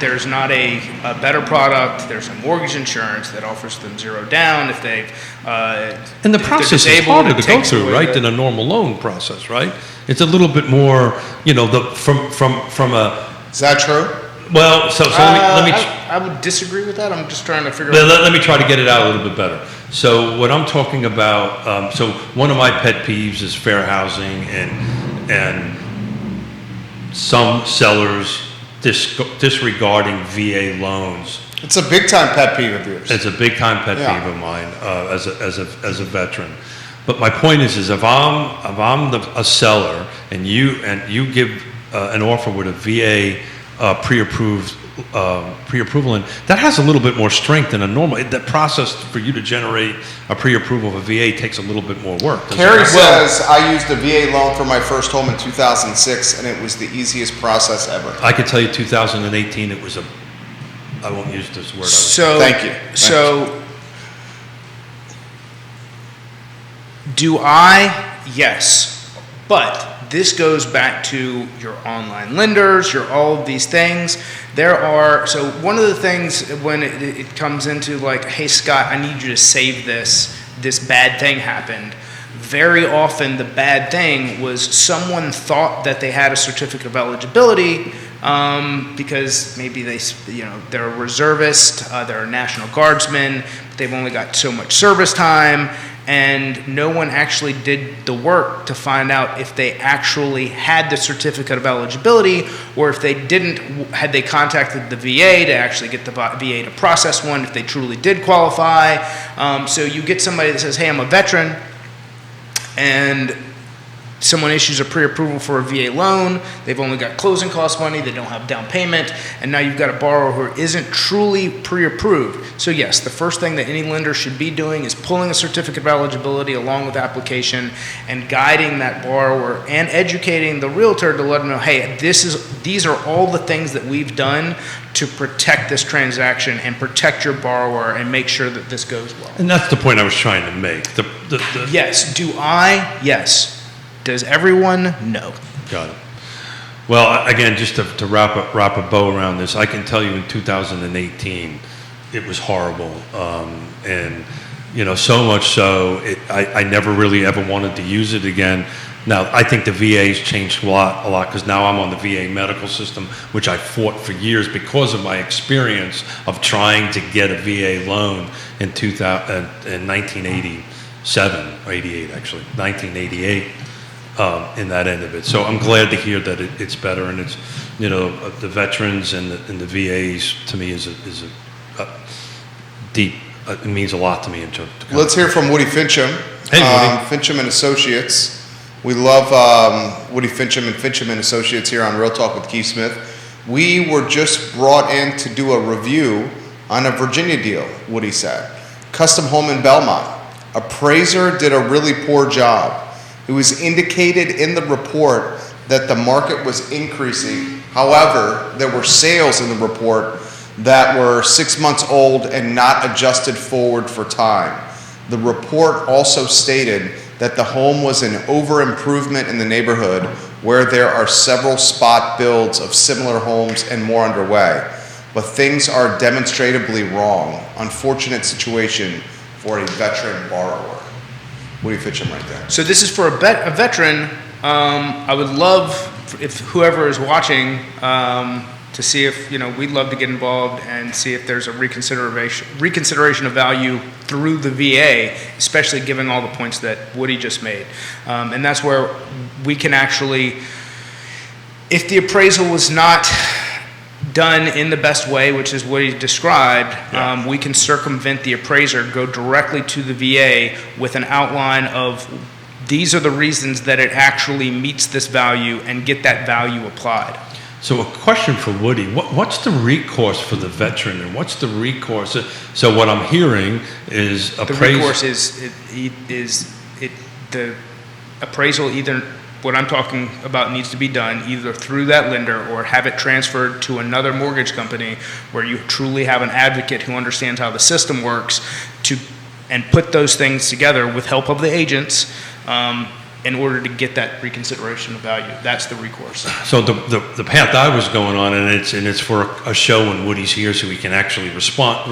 There's not a better product. There's a mortgage insurance that offers them zero down if they've. And the process is harder to go through, right, than a normal loan process, right? It's a little bit more, from a. Is that true? Well, so let me. I would disagree with that. I'm just trying to figure out. Let me try to get it out a little bit better. So what I'm talking about, so one of my pet peeves is fair housing and some sellers disregarding VA loans. It's a big time pet peeve of yours. It's a big time pet peeve of mine as a veteran. But my point is if I'm a seller and you give an offer with a VA pre-approval, and that has a little bit more strength than a normal. That process for you to generate a pre-approval of a VA takes a little bit more work. Carrie says, I used a VA loan for my first home in 2006, and it was the easiest process ever. I could tell you 2018, it was I won't use this word. So, thank you. So, do I? Yes. But this goes back to your online lenders, all of these things. So one of the things when it comes into like, hey, Scott, I need you to save this bad thing happened. Very often the bad thing was someone thought that they had a certificate of eligibility because maybe they're a reservist, they're a National Guardsman, but they've only got so much service time. And no one actually did the work to find out if they actually had the certificate of eligibility, or if they didn't, had they contacted the VA to actually get the VA to process one if they truly did qualify. So you get somebody that says, hey, I'm a veteran, and someone issues a pre-approval for a VA loan, they've only got closing cost money, they don't have down payment, and now you've got a borrower who isn't truly pre-approved. So yes, the first thing that any lender should be doing is pulling a certificate of eligibility along with the application and guiding that borrower and educating the realtor to let them know, hey, these are all the things that we've done to protect this transaction and protect your borrower and make sure that this goes well. And that's the point I was trying to make. Yes. Do I? Yes. Does everyone? No. Got it. Well, again, just to wrap a bow around this, I can tell you in 2018, it was horrible. And, so much so, I never really ever wanted to use it again. Now, I think the VA's changed a lot, because now I'm on the VA medical system, which I fought for years because of my experience of trying to get a VA loan in 1987, or 88 actually, 1988. In that end of it. So I'm glad to hear that it's better, and it's, the veterans and the VAs to me is a deep it means a lot to me. Let's hear from Woody Fincham. Hey, Woody. Fincham and Associates. We love Woody Fincham and Fincham and Associates here on Real Talk with Keith Smith. We were just brought in to do a review on a Virginia deal, Woody said. Custom home in Belmont. Appraiser did a really poor job. It was indicated in the report that the market was increasing. However, there were sales in the report that were 6 months old and not adjusted forward for time. The report also stated that the home was an over-improvement in the neighborhood where there are several spot builds of similar homes and more underway. But things are demonstrably wrong. Unfortunate situation for a veteran borrower. What do you pitch him right there? So this is for a veteran. I would love if whoever is watching to see if, we'd love to get involved and see if there's a reconsideration of value through the VA, especially given all the points that Woody just made. And that's where we can actually, if the appraisal was not done in the best way, which is what he described, we can circumvent the appraiser, go directly to the VA with an outline of these are the reasons that it actually meets this value and get that value applied. So a question for Woody, what's the recourse for the veteran and what's the recourse? So what I'm hearing is the recourse is the appraisal either, what I'm talking about needs to be done either through that lender or have it transferred to another mortgage company where you truly have an advocate who understands how the system works and put those things together with help of the agents in order to get that reconsideration of value. That's the recourse. So the path I was going on, and it's for a show when Woody's here, so we can actually respond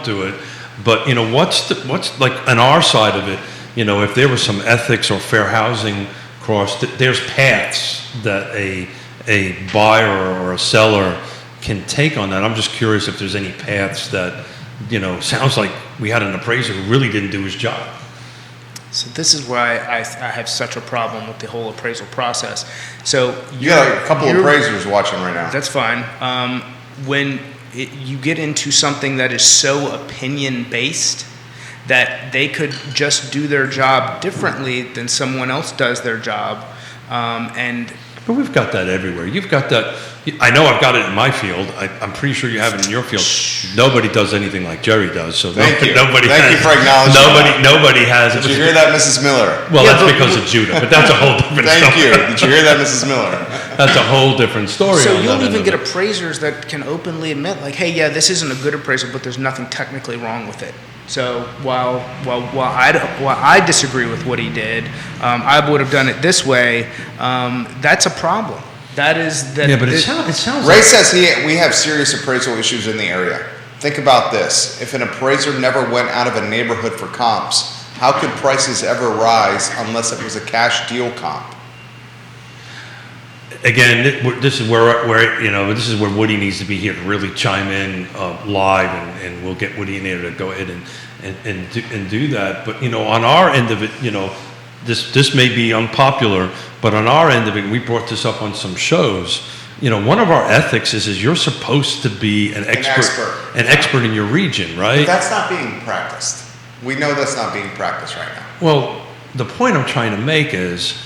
to it. But what's like on our side of it? If there was some ethics or fair housing crossed, there's paths that a buyer or a seller can take on that. I'm just curious if there's any paths that sounds like we had an appraiser who really didn't do his job. So this is why I have such a problem with the whole appraisal process. So you got a couple of appraisers watching right now. That's fine. When you get into something that is so opinion-based that they could just do their job differently than someone else does their job, But we've got that everywhere. You've got that. I know I've got it in my field. I'm pretty sure you have it in your field. Nobody does anything like Jerry does. So Thank you. Nobody Thank you for acknowledging Nobody has it. Did you hear that, Mrs. Miller? Well, that's because of Judah, but that's a whole different story. Thank you. Did you hear that, Mrs. Miller? That's a whole different story. So you'll even get appraisers that can openly admit, like, hey, yeah, this isn't a good appraisal, but there's nothing technically wrong with it. So while I disagree with what he did, I would have done it this way. That's a problem. That is that. Yeah, but it sounds. Ray says we have serious appraisal issues in the area. Think about this: if an appraiser never went out of a neighborhood for comps, how could prices ever rise unless it was a cash deal comp? Again, this is where Woody needs to be here to really chime in live, and we'll get Woody in there to go ahead and do that. But on our end of it, this may be unpopular, but on our end of it, we brought this up on some shows. One of our ethics is you're supposed to be an expert in your region, right? But that's not being practiced. We know that's not being practiced right now. Well, the point I'm trying to make is.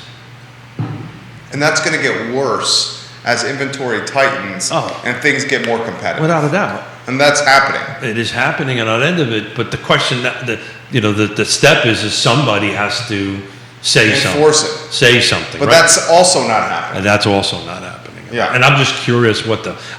And that's going to get worse as inventory tightens and things get more competitive. Without a doubt. And that's happening. It is happening on that end of it, but the question the step is somebody has to say something. Enforce it. Say something. But right? that's also not happening. And that's also not happening. Yeah. And I'm just curious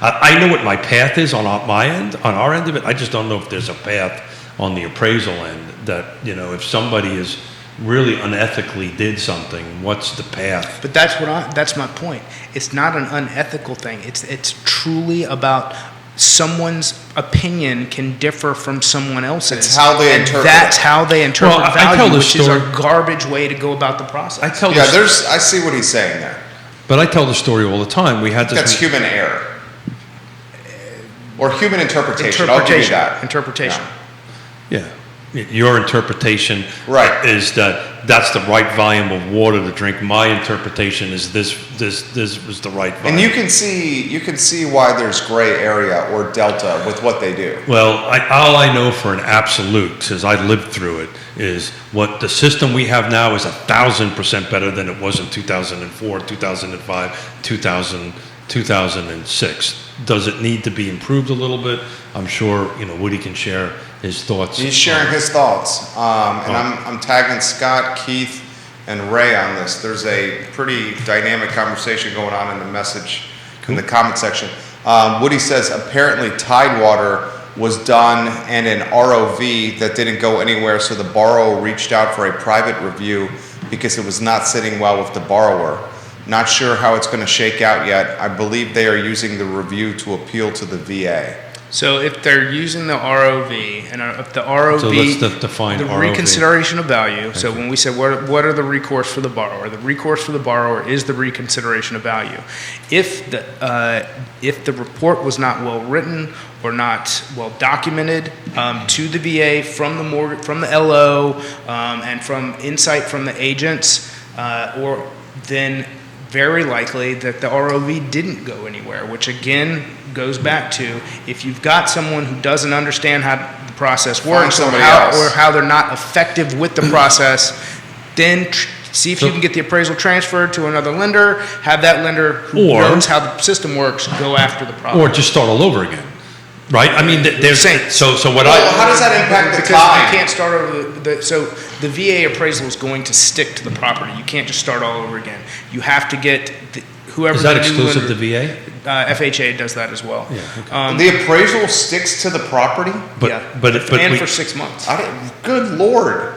I know what my path is on my end, on our end of it. I just don't know if there's a path on the appraisal end that, if somebody is really unethically did something, what's the path? But that's my point. It's not an unethical thing. It's truly about someone's opinion can differ from someone else's. It's how they interpret. That's how they interpret value, which is story. a garbage way to go about the process. I see what he's saying there. But I tell the story all the time. We had this. That's human error. Or human interpretation. I'll give you that. Interpretation. Yeah. Your interpretation right. is that that's the right volume of water to drink. My interpretation is this was the right volume. And you can see why there's gray area or delta with what they do. Well, all I know for an absolute, because I lived through it, is what the system we have now is 1,000% better than it was in 2004, 2005, 2006. Does it need to be improved a little bit? I'm sure Woody can share his thoughts. He's sharing his thoughts, and I'm tagging Scott, Keith, and Ray on this. There's a pretty dynamic conversation going on in the message, in the comment section. Woody says apparently Tidewater was done and an ROV that didn't go anywhere, so the borrower reached out for a private review because it was not sitting well with the borrower. Not sure how it's going to shake out yet. I believe they are using the review to appeal to the VA. So if they're using the ROV, and if the ROV, So let's define the ROV. reconsideration of value. So when we say what are the recourse for the borrower? The recourse for the borrower is the reconsideration of value. If the report was not well written or not well documented to the VA from the LO, and from insight from the agents, then very likely that the ROV didn't go anywhere, which again goes back to if you've got someone who doesn't understand how the process works or how they're not effective with the process, then see if you can get the appraisal transferred to another lender, have that lender who knows how the system works go after the problem. Or just start all over again. Right? I mean, there's how does that impact the because time? you can't start over so the VA appraisal is going to stick to the property. You can't just start all over again. You have to get whoever. Is that the new exclusive lender, to VA? FHA does that as well. Yeah. Okay. The appraisal sticks to the property? But for 6 months. Good Lord.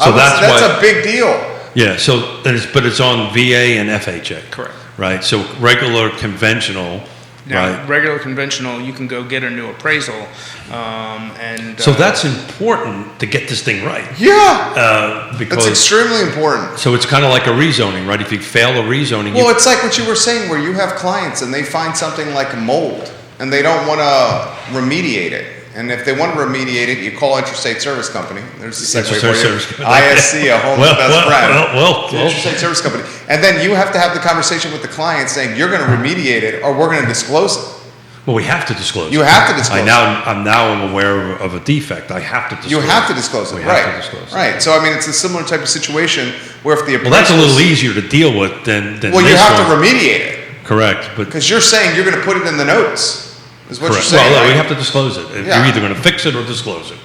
So that's a big deal. Yeah. So it's on VA and FHA. Correct. Right. So regular conventional. Now, right. regular conventional, you can go get a new appraisal, so that's important to get this thing right. Yeah, because that's extremely important. So it's kind of like a rezoning, right? If you fail a rezoning, well, it's like what you were saying, where you have clients and they find something like mold and they don't want to remediate it. And if they want to remediate it, you call Intrastate Service Company. There's the segue for you. ISC, a home's best friend. Intrastate Service Company. And then you have to have the conversation with the client saying, you're going to remediate it or we're going to disclose it. Well, we have to disclose You it. have to disclose it. I'm now aware of a defect. I have to disclose it. You have to disclose it, We right. have to disclose it. Right. So, I mean, it's a similar type of situation where if the appraisal... Well, that's a little easier to deal with than Well, you this have one. to remediate it. Correct. Because you're saying you're going to put it in the notes. Is what Correct. you're saying, Well, right? we have to disclose it. Yeah. You're either going to fix it or disclose it.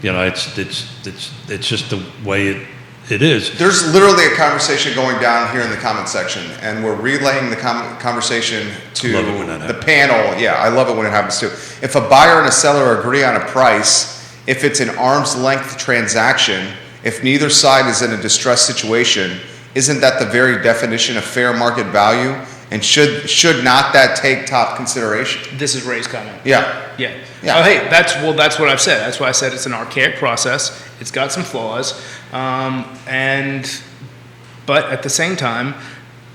It's just the way it is. There's literally a conversation going down here in the comment section, and we're relaying the conversation to Love it when that the happens. panel. Yeah, I love it when it happens too. If a buyer and a seller agree on a price, if it's an arm's length transaction, if neither side is in a distressed situation, isn't that the very definition of fair market value? And should not that take top consideration? This is Ray's comment. Yeah. Yeah. Yeah. Oh, hey, that's what I've said. That's why I said it's an archaic process. It's got some flaws, but at the same time,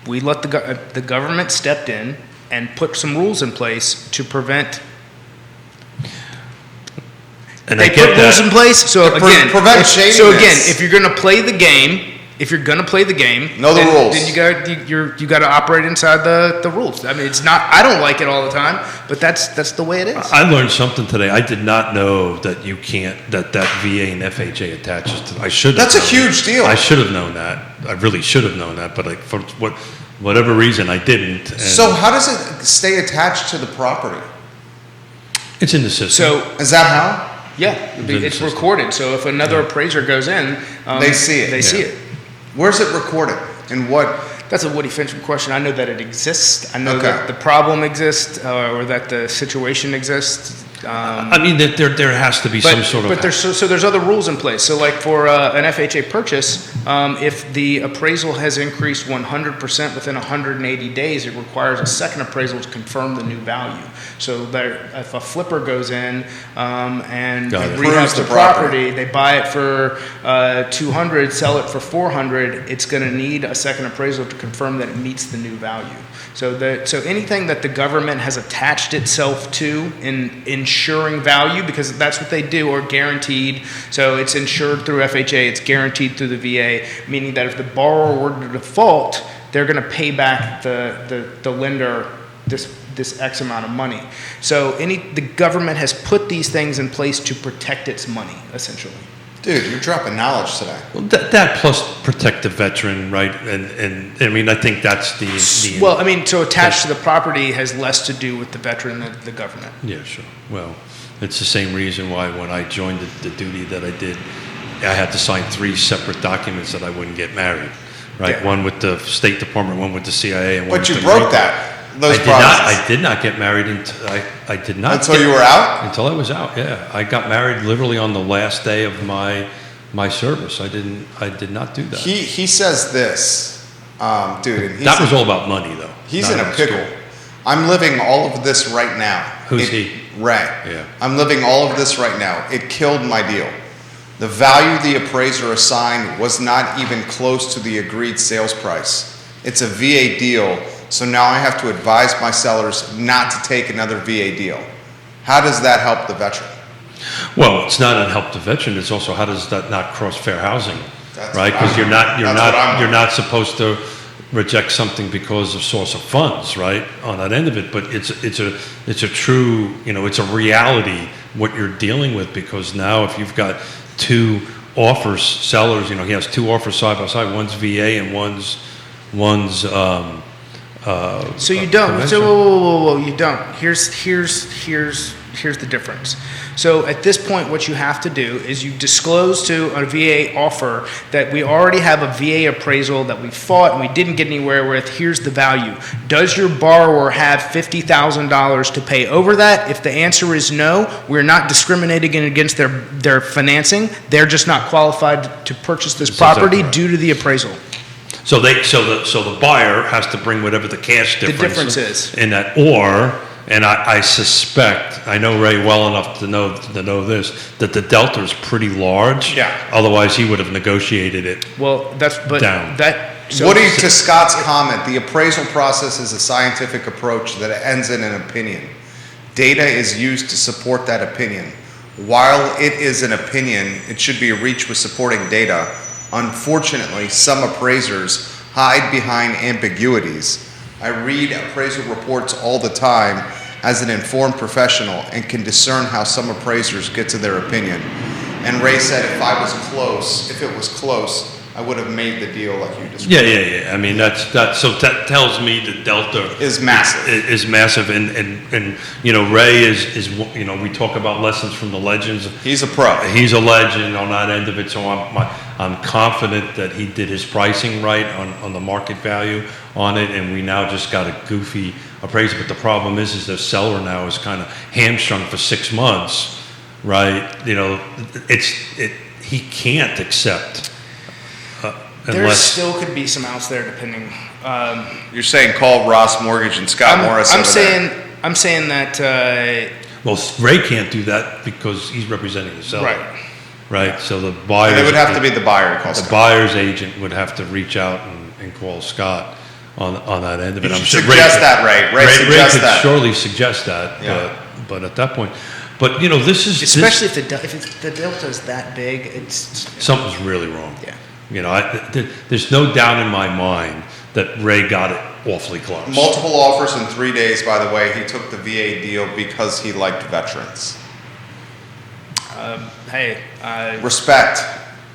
we let the government stepped in and put some rules in place to prevent. And They I get put rules that. in place. So again, prevent shadiness. if you're going to play the game. Know the rules. Then you got to operate inside the rules. I mean, it's not. I don't like it all the time, but that's the way it is. I learned something today. I did not know that you can't that VA and FHA attaches to. I should. That's a huge deal. I should have known that. I really should have known that, but for whatever reason, I didn't. And So how does it stay attached to the property? it's in the system. So Is that how? yeah, the it's system. recorded. So if another appraiser goes in, They see it. They see Yeah. it. Where's it recorded? And what? That's a Woody Fincham question. I know that it exists. I know Okay. that the problem exists, or that the situation exists. I mean, that there has to be some sort of. But there's other rules in place. So like for an FHA purchase, if the appraisal has increased 100% within 180 days, it requires a second appraisal to confirm the new value. So if a flipper goes in and Got it. rehabs Proves the the property. property, they buy it for 200, sell it for 400, it's going to need a second appraisal to confirm that it meets the new value. So anything that the government has attached itself to in insuring value, because that's what they do, or guaranteed. So it's insured through FHA, it's guaranteed through the VA, meaning that if the borrower were to default, they're going to pay back the lender this X amount of money. So the government has put these things in place to protect its money, essentially. Dude, you're dropping knowledge today. Well, that plus protect the veteran, right? And I mean, I think that's the well, I mean, so attached to the property has less to do with the veteran than the government. Yeah, sure. Well, it's the same reason why when I joined the duty that I did, I had to sign 3 separate documents that I wouldn't get married, right? Yeah. One with the State Department, one with the CIA, and one But with you the broke Marine. that. Those I did not get married until I did not. Until you were out? Until I was out, yeah. I got married literally on the last day of my service. I did not do that. He says this, dude. And that was all about money, though. He's not in a about pickle. school. I'm living all of this right now. Who's he? Ray. Yeah. I'm living all of this right now. It killed my deal. The value the appraiser assigned was not even close to the agreed sales price. It's a VA deal, so now I have to advise my sellers not to take another VA deal. How does that help the veteran? Well, it's not to help the veteran. It's also, how does that not cross fair housing, That's right? what Because I'm- you're not supposed to reject something because of source of funds, right? On that end of it, but it's a true, it's a reality what you're dealing with, because now if you've got 2 offers, sellers, he has 2 offers side by side. One's VA and one's. So you don't. So whoa, you don't. Here's the difference. So at this point, what you have to do is you disclose to a VA offer that we already have a VA appraisal that we fought and we didn't get anywhere with. Here's the value. Does your borrower have $50,000 to pay over that? If the answer is no, we're not discriminating against their financing. They're just not qualified to purchase this property due to the appraisal. So the buyer has to bring whatever the cash difference is in that, and I suspect, I know Ray well enough to know this, that the delta is pretty large. Yeah. Otherwise, he would have negotiated it. Well, down. Woody, to Scott's comment, the appraisal process is a scientific approach that ends in an opinion. Data is used to support that opinion. While it is an opinion, it should be reached with supporting data. Unfortunately, some appraisers hide behind ambiguities. I read appraisal reports all the time as an informed professional and can discern how some appraisers get to their opinion. And Ray said if it was close, I would have made the deal like you described. Yeah. I mean, so that tells me the delta is massive. Is massive, and Ray is we talk about lessons from the legends. He's a pro. He's a legend on that end of it, so I'm confident that he did his pricing right on the market value on it, and we now just got a goofy appraisal. But the problem is the seller now is kind of hamstrung for 6 months, right? He can't accept. There still could be some outs there, depending. You're saying call Ross Mortgage and Scott Morris. I'm saying that. Well, Ray can't do that because he's representing the seller. Right. Yeah. So the buyer. It would have to be the buyer to call the Scott. buyer's agent would have to reach out and call Scott on that end of it. You I'm should sure suggest that, Ray. Ray could that. surely suggest that. Yeah. But at that point, this is especially if the delta is that big, it's something's really wrong. Yeah. There's no doubt in my mind that Ray got it awfully close. Multiple offers in 3 days, by the way. He took the VA deal because he liked veterans. Respect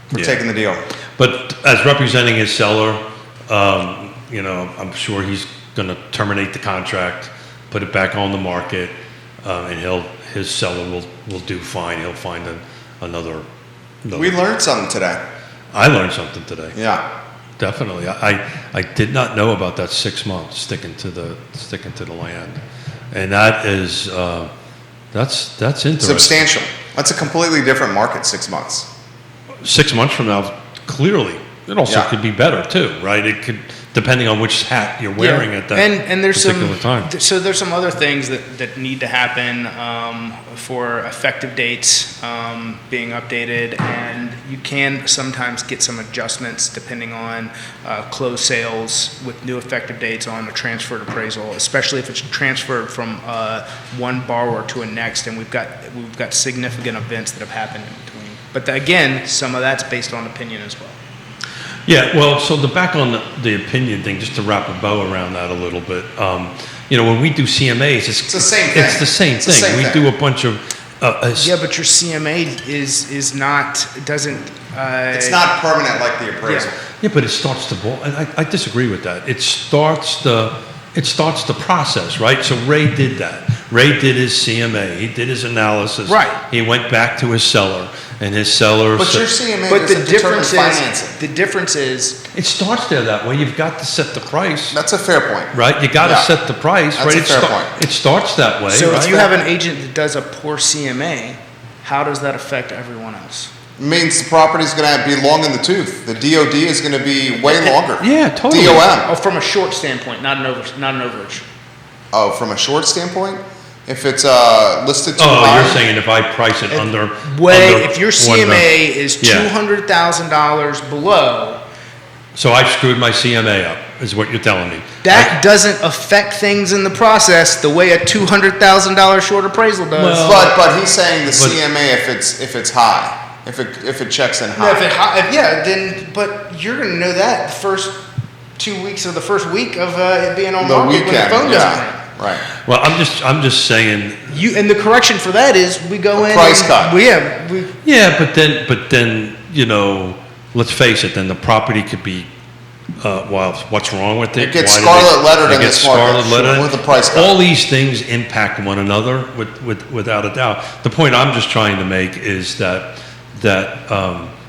for taking the deal. But as representing his seller, I'm sure he's going to terminate the contract, put it back on the market, and his seller will do fine. He'll find another. We learned something today. I learned something today. Yeah. Definitely. I did not know about that 6 months sticking to the land, and that is that's interesting. Substantial. That's a completely different market. 6 months. 6 months from now, clearly, it also could be better too, right? depending on which hat you're wearing at that and there's particular time. So there's some other things that need to happen for effective dates being updated, and you can sometimes get some adjustments depending on closed sales with new effective dates on a transferred appraisal, especially if it's transferred from one borrower to a next, and we've got significant events that have happened in between. But again, some of that's based on opinion as well. Yeah, well, so back on the opinion thing, just to wrap a bow around that a little bit, when we do CMAs, it's the same thing. It's the same thing. We do a bunch of... yeah, but your CMA is not, doesn't... it's not permanent like the appraisal. Yeah, but it starts the ball. I disagree with that. It starts the process, right? So Ray did that. Ray did his CMA. He did his analysis. Right. He went back to his seller, and his seller... But your CMA but doesn't determine financing. The difference is... It starts there that way. You've got to set the price. That's a fair point. Right? You got to set the price. That's right? a fair point. It starts that way. So right? if you have an agent that does a poor CMA, how does that affect everyone else? It means the property's going to be long in the tooth. The DOD is going to be way longer. Yeah, totally. DOM. Oh, from a short standpoint, not an overage. Oh, from a short standpoint? If it's listed too Oh, high? you're saying if I price it under... If your CMA is $200,000 below... So I've screwed my CMA up, is what you're telling me. That doesn't affect things in the process the way a $200,000 short appraisal does. Well, but he's saying the CMA if it's high, if it checks in high. But you're going to know that the first 2 weeks or the first week of it being on market when the phone doesn't ring. Right. Well, I'm just saying. And the correction for that is we go in price cut. Yeah, but then let's face it. Then the property could be. What's wrong with it? It gets scarlet lettered in this market with the price cut. All these things impact one another without a doubt. The point I'm just trying to make is that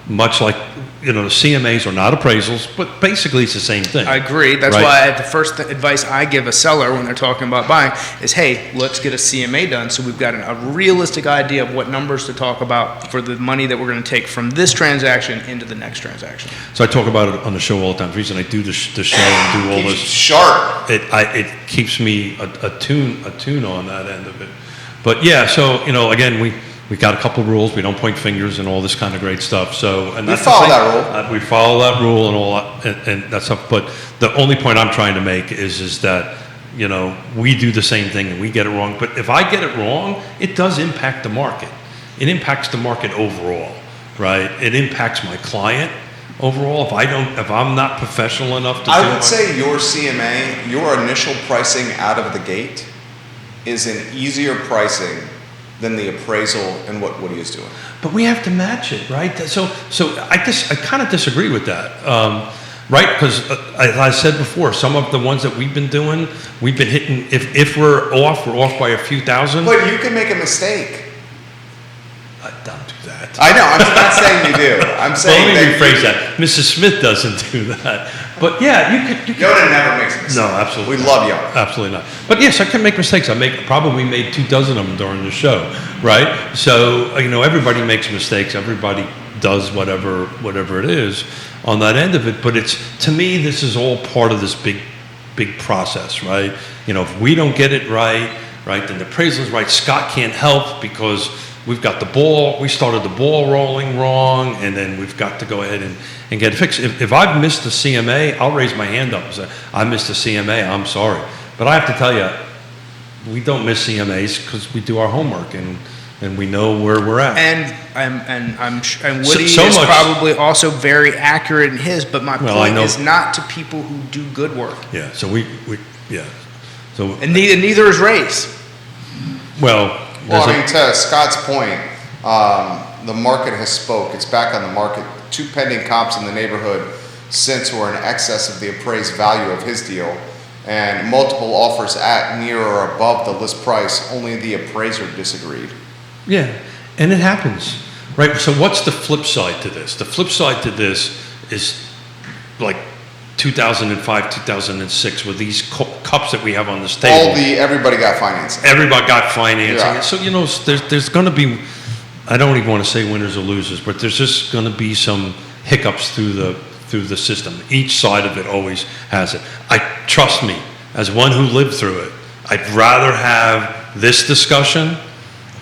much like the CMAs are not appraisals, but basically it's the same thing. I agree. That's why the first advice I give a seller when they're talking about buying is, hey, let's get a CMA done so we've got a realistic idea of what numbers to talk about for the money that we're going to take from this transaction into the next transaction. So I talk about it on the show all the time. The reason I do the show and do all this sharp. It keeps me attuned on that end of it. But yeah, so again we got a couple of rules. We don't point fingers and all this kind of great stuff. So we follow that rule. We follow that rule and all that, and that stuff. But the only point I'm trying to make is that we do the same thing and we get it wrong. But if I get it wrong, it does impact the market. It impacts the market overall, right? It impacts my client overall. If I'm not professional enough to. I would say your CMA, your initial pricing out of the gate, is an easier pricing than the appraisal and what Woody is doing. But we have to match it, right? So I kind of disagree with that, right? Because as I said before, some of the ones that we've been doing, we've been hitting. If we're off by a few thousand. But you can make a mistake. Don't do that. I know. I'm not saying you do. I'm saying let me rephrase that. Mrs. Smith doesn't do that. But yeah, you could. Yonna never makes mistakes. No, absolutely. We love Yonna. Absolutely not. But yes, I can make mistakes. Probably made 24 of them during the show, right? So everybody makes mistakes. Everybody does whatever it is on that end of it. But to me, this is all part of this big process, right? If we don't get it right, then the appraisal's right. Scott can't help because we started the ball rolling wrong, and then we've got to go ahead and get it fixed. If I've missed the CMA, I'll raise my hand up and say, I missed the CMA, I'm sorry. But I have to tell you, we don't miss CMAs because we do our homework and we know where we're at. And Woody is probably also very accurate in his, but my point is not to people who do good work. Yeah, so and neither is Ray's. Well, to Scott's point, the market has spoke. It's back on the market. 2 pending comps in the neighborhood since were in excess of the appraised value of his deal, and multiple offers at, near, or above the list price. Only the appraiser disagreed. Yeah, and it happens, right? So what's the flip side to this? The flip side to this is like 2005, 2006 with these cups that we have on this table. Everybody got financing. Everybody got financing. Yeah. So, there's going to be, I don't even want to say winners or losers, but there's just going to be some hiccups through through the system. Each side of it always has it. Trust me, as one who lived through it, I'd rather have this discussion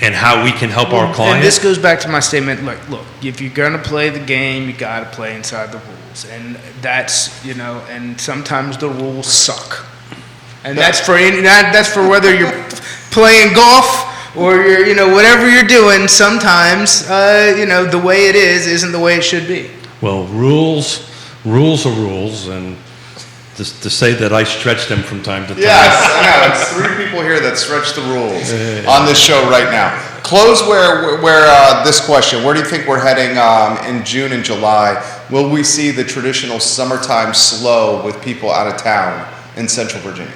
and how we can help our clients. And this goes back to my statement, like, look, if you're going to play the game, you got to play inside the rules. And that's, and sometimes the rules suck. And that's for whether you're playing golf or you're, whatever you're doing, sometimes, the way it is isn't the way it should be. Well, rules are rules, and to say that I stretch them from time to time. Yes, I know. It's three people here that stretch the rules on this show right now. Close where this question. Where do you think we're heading in June and July? Will we see the traditional summertime slow with people out of town in Central Virginia?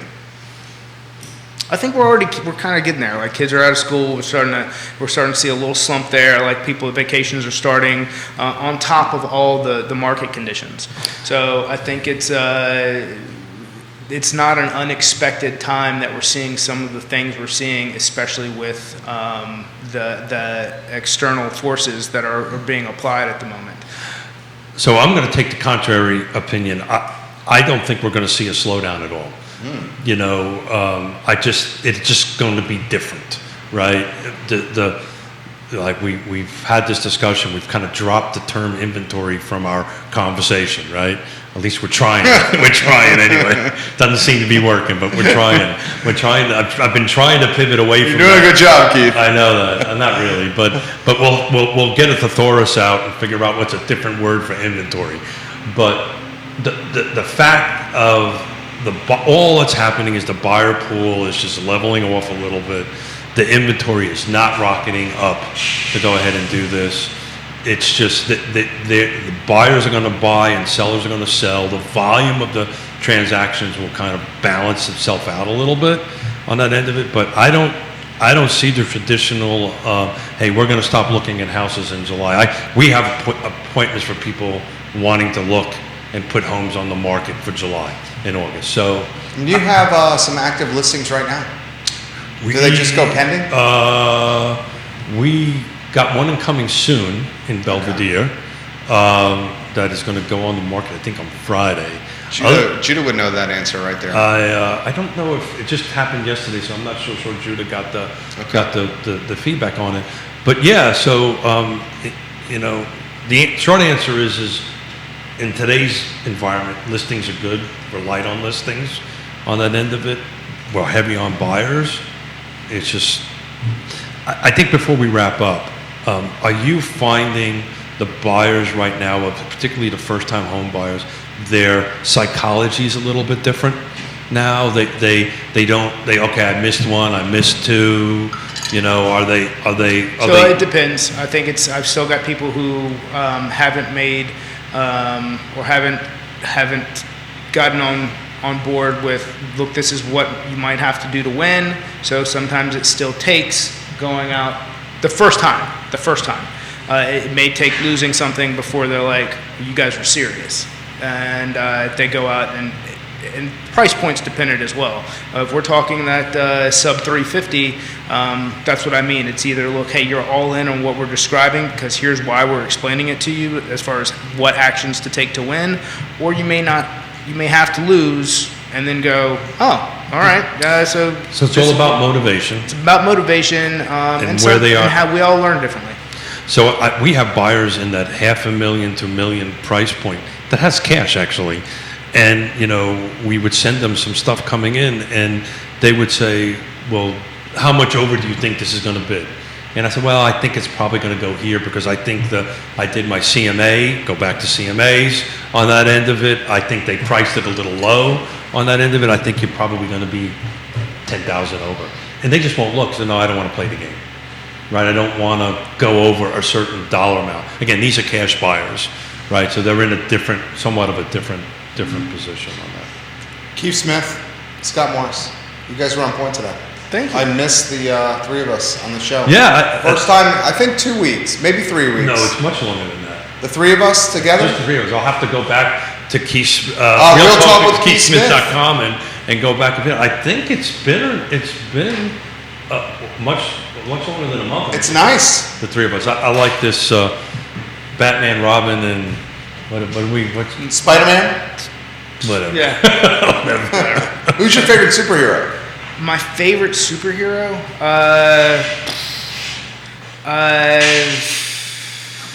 I think we're kind of getting there. Like, kids are out of school. We're starting to see a little slump there. Like, vacations are starting on top of all the market conditions. So I think it's not an unexpected time that we're seeing some of the things we're seeing, especially with the external forces that are being applied at the moment. So I'm going to take the contrary opinion. I don't think we're going to see a slowdown at all. It's just going to be different, right? We've had this discussion. We've kind of dropped the term inventory from our conversation, right? At least we're trying. We're trying anyway. Doesn't seem to be working, but we're trying. I've been trying to pivot away from. You're doing a good job, Keith. I know that. Not really, but we'll get a thesaurus out and figure out what's a different word for inventory. But the fact of all that's happening is the buyer pool is just leveling off a little bit. The inventory is not rocketing up to go ahead and do this. It's just that the buyers are going to buy and sellers are going to sell. The volume of the transactions will kind of balance itself out a little bit on that end of it. But I don't see the traditional, hey, we're going to stop looking at houses in July. We have appointments for people wanting to look and put homes on the market for July and August. So you have some active listings right now. Do they just go pending? We got one coming soon in Belvedere that is going to go on the market, I think, on Friday. Judah would know that answer right there. I don't know if it just happened yesterday, so I'm not so sure Judah got the feedback on it. But yeah, so the short answer is in today's environment, listings are good. We're light on listings on that end of it. We're heavy on buyers. It's just, I think before we wrap up, are you finding the buyers right now, particularly the first-time home buyers, their psychology is a little bit different now? Okay, I missed one, I missed two. Are they? It depends. I think I've still got people who haven't made or haven't gotten on board with, look, this is what you might have to do to win. So sometimes it still takes going out the first time. It may take losing something before they're like, you guys are serious. And they go out and price points dependent as well. If we're talking that sub 350, that's what I mean. It's either, look, hey, you're all in on what we're describing because here's why we're explaining it to you as far as what actions to take to win, or you may not. You may have to lose and then go, oh, all right. So it's all about motivation. It's about motivation and where they are, and how we all learn differently. So we have buyers in that $500,000 to $1 million price point that has cash actually, and we would send them some stuff coming in, and they would say, well, how much over do you think this is going to bid? And I said, well, I think it's probably going to go here because I think I did my CMA, go back to CMAs on that end of it. I think they priced it a little low on that end of it. I think you're probably going to be 10,000 over. And they just won't look. So, no, I don't want to play the game, right? I don't want to go over a certain dollar amount. Again, these are cash buyers, right? So they're in somewhat of a different position on that. Keith Smith, Scott Morris, you guys were on point today. Thank you. I missed the three of us on the show. Yeah. First time, I think 2 weeks, maybe 3 weeks. No, it's much longer than that. The three of us together? Just the three of us. I'll have to go back to Keith, Real Talk with KeithSmith.com and go back a bit. I think it's been much longer than a month. It's nice. The three of us. I like this Batman, Robin, What's Spider-Man? whatever. Yeah. Who's your favorite superhero? My favorite superhero?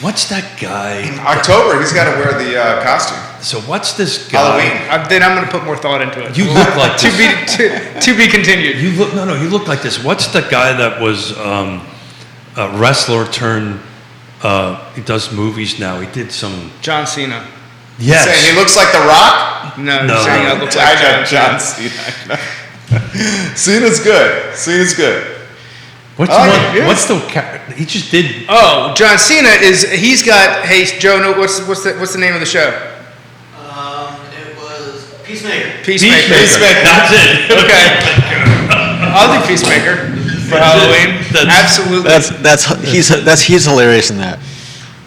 What's that guy? October, he's got to wear the costume. So what's this guy? Halloween. Then I'm going to put more thought into it. You look like to this. be continued. You look like this. What's the guy that was a wrestler turned? He does movies now. He did some. John Cena. Yes. Saying he looks like The Rock? No, No. he's saying I look like I know John Cena. Cena's good. Cena's good. What's Oh, the one? yeah. What's the? He just did. Oh, John Cena he's got. Hey, Joe, no, what's the name of the show? It was Peacemaker. Peacemaker. That's it. Okay. I'll do Peacemaker for Halloween. Absolutely. He's hilarious in that.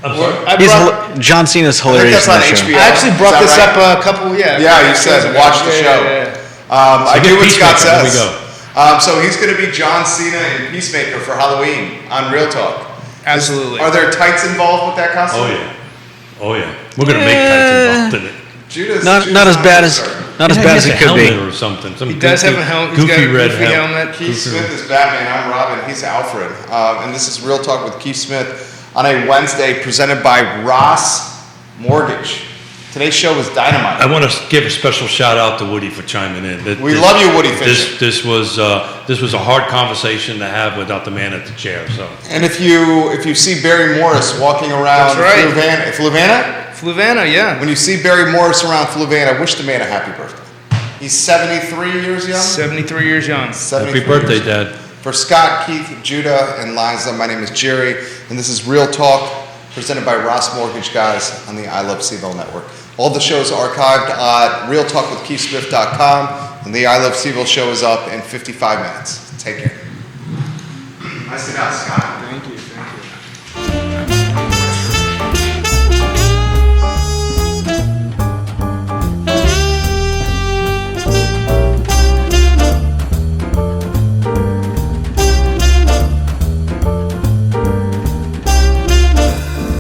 I'm sorry. John Cena's I think hilarious that's in on that show. HBO. I actually Is brought that this right? up a couple. Yeah, you said watch the show. I get do what Scott Peacemaker. Here we says. go. So he's going to be John Cena in Peacemaker for Halloween on Real Talk. Absolutely. Are there tights involved with that costume? Oh yeah. We're gonna make tights involved in it. Judas, Not as bad as He it could be. or something. Some He does have a helmet. He's got Goofy a red goofy helmet. helmet. Keith Smith is Batman. I'm Robin. He's Alfred. And this is Real Talk with Keith Smith on a Wednesday, presented by Ross Mortgage. Today's show was dynamite. I want to give a special shout out to Woody for chiming in. We love you, Woody Fincham. This was a hard conversation to have without the man at the chair. So And if you see Barry Morris walking around That's right. Fluvanna, yeah. when you see Barry Morris around Fluvanna, wish the man a happy birthday. He's 73 years young. 73 years young. 73 happy birthday, years young. Dad. For Scott, Keith, Judah, and Liza, my name is Jerry, and this is Real Talk, presented by Ross Mortgage Guys on the I Love CVille Network. All the shows are archived at realtalkwithkeithsmith.com, and the I Love CVille show is up in 55 minutes. Take care. Nicely done, Scott. Thank you.